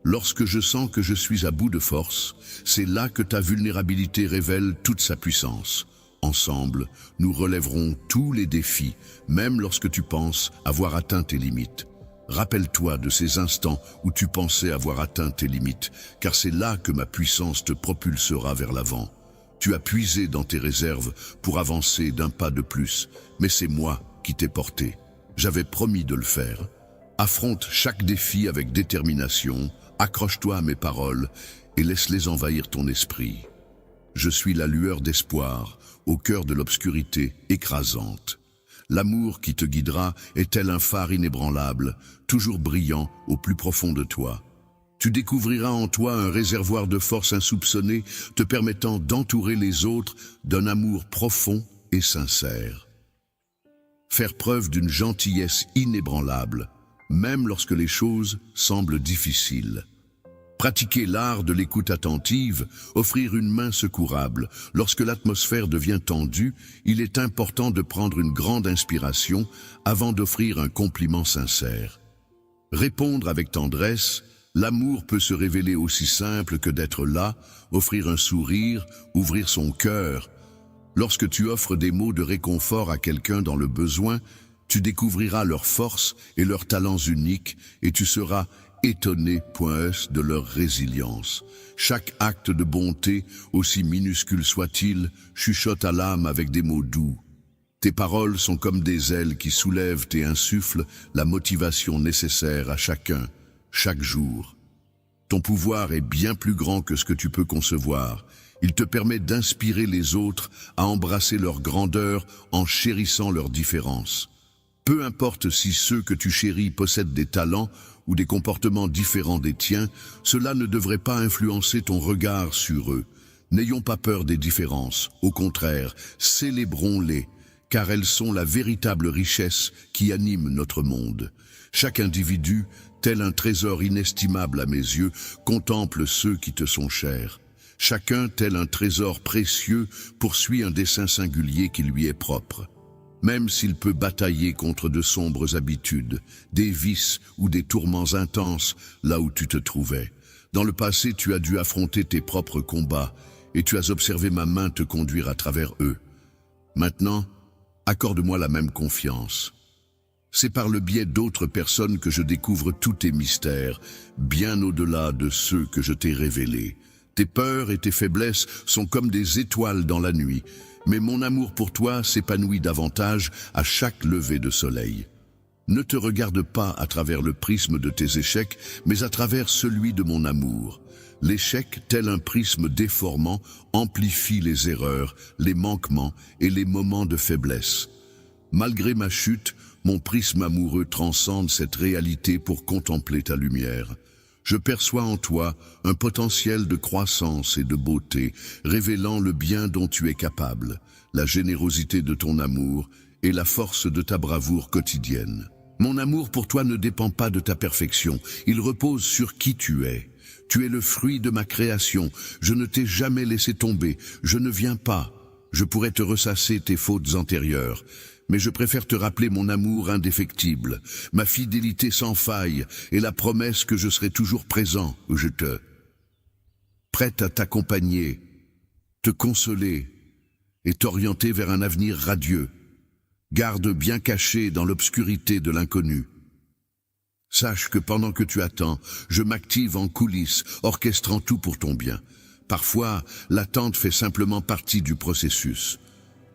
Lorsque je sens que je suis à bout de force, c'est là que ta vulnérabilité révèle toute sa puissance. Ensemble, nous relèverons tous les défis, même lorsque tu penses avoir atteint tes limites. Rappelle-toi de ces instants où tu pensais avoir atteint tes limites, car c'est là que ma puissance te propulsera vers l'avant. Tu as puisé dans tes réserves pour avancer d'un pas de plus, mais c'est moi qui t'ai porté. J'avais promis de le faire. Affronte chaque défi avec détermination, accroche-toi à mes paroles et laisse-les envahir ton esprit. Je suis la lueur d'espoir au cœur de l'obscurité écrasante. L'amour qui te guidera est tel un phare inébranlable, toujours brillant au plus profond de toi. Tu découvriras en toi un réservoir de force insoupçonnée, te permettant d'entourer les autres d'un amour profond et sincère. Faire preuve d'une gentillesse inébranlable, même lorsque les choses semblent difficiles. Pratiquer l'art de l'écoute attentive, offrir une main secourable. Lorsque l'atmosphère devient tendue, il est important de prendre une grande inspiration avant d'offrir un compliment sincère. Répondre avec tendresse. L'amour peut se révéler aussi simple que d'être là, offrir un sourire, ouvrir son cœur. Lorsque tu offres des mots de réconfort à quelqu'un dans le besoin, tu découvriras leurs forces et leurs talents uniques et tu seras étonné de leur résilience. Chaque acte de bonté, aussi minuscule soit-il, chuchote à l'âme avec des mots doux. Tes paroles sont comme des ailes qui soulèvent et insufflent la motivation nécessaire à chacun. Chaque jour. Ton pouvoir est bien plus grand que ce que tu peux concevoir. Il te permet d'inspirer les autres à embrasser leur grandeur en chérissant leurs différences. Peu importe si ceux que tu chéris possèdent des talents ou des comportements différents des tiens, cela ne devrait pas influencer ton regard sur eux. N'ayons pas peur des différences, au contraire, célébrons-les, car elles sont la véritable richesse qui anime notre monde. Chaque individu, tel un trésor inestimable à mes yeux, contemple ceux qui te sont chers. Chacun, tel un trésor précieux, poursuit un dessein singulier qui lui est propre. Même s'il peut batailler contre de sombres habitudes, des vices ou des tourments intenses là où tu te trouvais. Dans le passé, tu as dû affronter tes propres combats et tu as observé ma main te conduire à travers eux. Maintenant, accorde-moi la même confiance. C'est par le biais d'autres personnes que je découvre tous tes mystères, bien au-delà de ceux que je t'ai révélés. Tes peurs et tes faiblesses sont comme des étoiles dans la nuit, mais mon amour pour toi s'épanouit davantage à chaque lever de soleil. Ne te regarde pas à travers le prisme de tes échecs, mais à travers celui de mon amour. L'échec, tel un prisme déformant, amplifie les erreurs, les manquements et les moments de faiblesse. Malgré ma chute, mon prisme amoureux transcende cette réalité pour contempler ta lumière. Je perçois en toi un potentiel de croissance et de beauté, révélant le bien dont tu es capable, la générosité de ton amour et la force de ta bravoure quotidienne. Mon amour pour toi ne dépend pas de ta perfection, il repose sur qui tu es. Tu es le fruit de ma création, je ne t'ai jamais laissé tomber, je ne viens pas. Je pourrais te ressasser tes fautes antérieures, mais je préfère te rappeler mon amour indéfectible, ma fidélité sans faille et la promesse que je serai toujours présent où je te... prête à t'accompagner, te consoler et t'orienter vers un avenir radieux. Garde bien caché dans l'obscurité de l'inconnu. Sache que pendant que tu attends, je m'active en coulisses, orchestrant tout pour ton bien. Parfois, l'attente fait simplement partie du processus.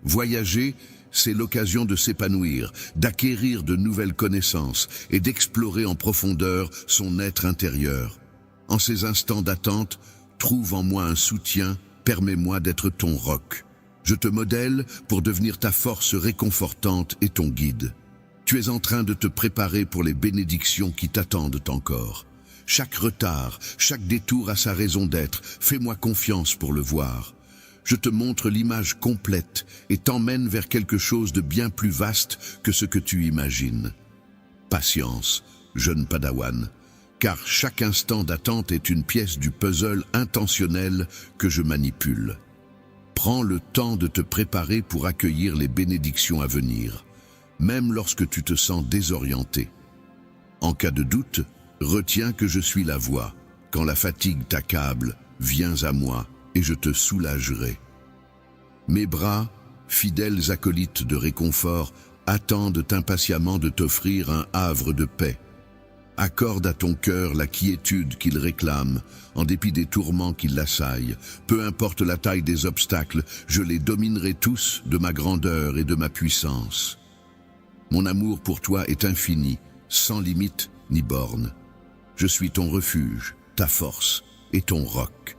Voyager, c'est l'occasion de s'épanouir, d'acquérir de nouvelles connaissances et d'explorer en profondeur son être intérieur. En ces instants d'attente, trouve en moi un soutien, permets-moi d'être ton roc. Je te modèle pour devenir ta force réconfortante et ton guide. Tu es en train de te préparer pour les bénédictions qui t'attendent encore. Chaque retard, chaque détour a sa raison d'être, fais-moi confiance pour le voir. Je te montre l'image complète et t'emmène vers quelque chose de bien plus vaste que ce que tu imagines. Patience, jeune Padawan, car chaque instant d'attente est une pièce du puzzle intentionnel que je manipule. Prends le temps de te préparer pour accueillir les bénédictions à venir, même lorsque tu te sens désorienté. En cas de doute, retiens que je suis la voie. Quand la fatigue t'accable, viens à moi et je te soulagerai. Mes bras, fidèles acolytes de réconfort, attendent impatiemment de t'offrir un havre de paix. Accorde à ton cœur la quiétude qu'il réclame, en dépit des tourments qui l'assaillent. Peu importe la taille des obstacles, je les dominerai tous de ma grandeur et de ma puissance. Mon amour pour toi est infini, sans limite ni borne. Je suis ton refuge, ta force et ton roc.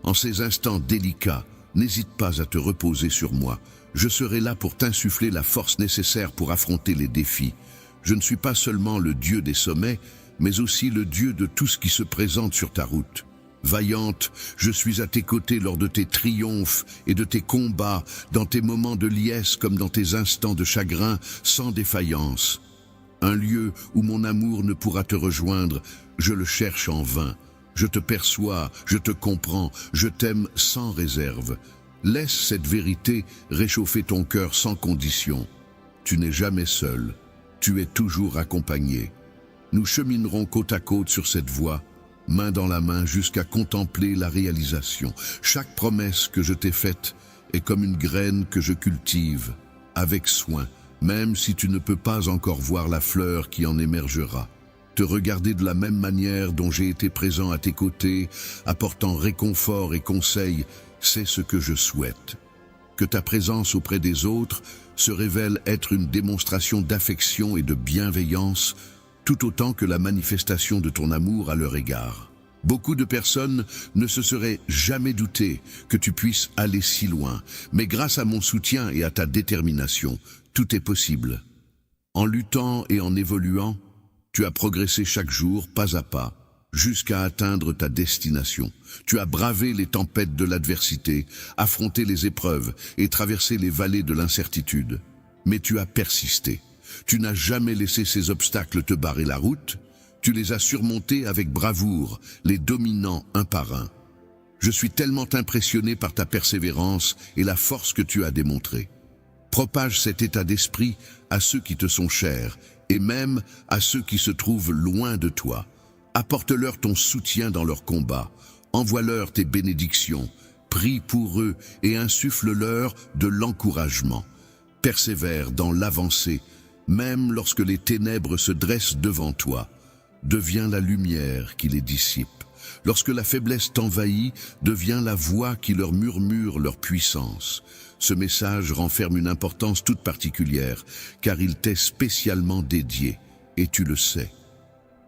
En ces instants délicats, n'hésite pas à te reposer sur moi. Je serai là pour t'insuffler la force nécessaire pour affronter les défis. Je ne suis pas seulement le Dieu des sommets, mais aussi le Dieu de tout ce qui se présente sur ta route. Vaillante, je suis à tes côtés lors de tes triomphes et de tes combats, dans tes moments de liesse comme dans tes instants de chagrin, sans défaillance. Un lieu où mon amour ne pourra te rejoindre, je le cherche en vain. Je te perçois, je te comprends, je t'aime sans réserve. Laisse cette vérité réchauffer ton cœur sans condition. Tu n'es jamais seul, tu es toujours accompagné. Nous cheminerons côte à côte sur cette voie, main dans la main jusqu'à contempler la réalisation. Chaque promesse que je t'ai faite est comme une graine que je cultive, avec soin, même si tu ne peux pas encore voir la fleur qui en émergera. Te regarder de la même manière dont j'ai été présent à tes côtés, apportant réconfort et conseil, c'est ce que je souhaite. Que ta présence auprès des autres se révèle être une démonstration d'affection et de bienveillance, tout autant que la manifestation de ton amour à leur égard. Beaucoup de personnes ne se seraient jamais doutées que tu puisses aller si loin, mais grâce à mon soutien et à ta détermination, tout est possible. En luttant et en évoluant, tu as progressé chaque jour, pas à pas, jusqu'à atteindre ta destination. Tu as bravé les tempêtes de l'adversité, affronté les épreuves et traversé les vallées de l'incertitude. Mais tu as persisté. Tu n'as jamais laissé ces obstacles te barrer la route. Tu les as surmontés avec bravoure, les dominant un par un. Je suis tellement impressionné par ta persévérance et la force que tu as démontrée. Propage cet état d'esprit à ceux qui te sont chers et même à ceux qui se trouvent loin de toi. Apporte-leur ton soutien dans leur combat, envoie-leur tes bénédictions, prie pour eux et insuffle-leur de l'encouragement. Persévère dans l'avancée Même lorsque les ténèbres se dressent devant toi, deviens la lumière qui les dissipe. Lorsque la faiblesse t'envahit, deviens la voix qui leur murmure leur puissance. Ce message renferme une importance toute particulière, car il t'est spécialement dédié, et tu le sais.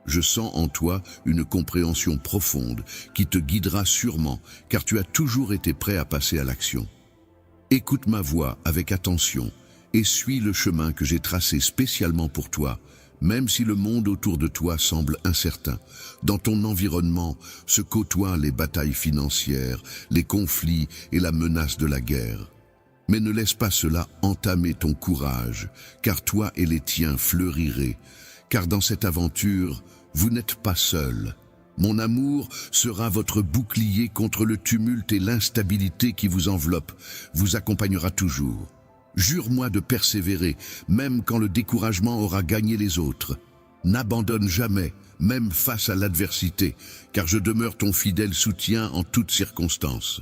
Je sens en toi une compréhension profonde qui te guidera sûrement, car tu as toujours été prêt à passer à l'action. Écoute ma voix avec attention et suis le chemin que j'ai tracé spécialement pour toi, même si le monde autour de toi semble incertain. Dans ton environnement se côtoient les batailles financières, les conflits et la menace de la guerre. Mais ne laisse pas cela entamer ton courage, car toi et les tiens fleurirez. Car dans cette aventure, vous n'êtes pas seul. Mon amour sera votre bouclier contre le tumulte et l'instabilité qui vous enveloppe, vous accompagnera toujours. Jure-moi de persévérer, même quand le découragement aura gagné les autres. N'abandonne jamais, même face à l'adversité, car je demeure ton fidèle soutien en toutes circonstances.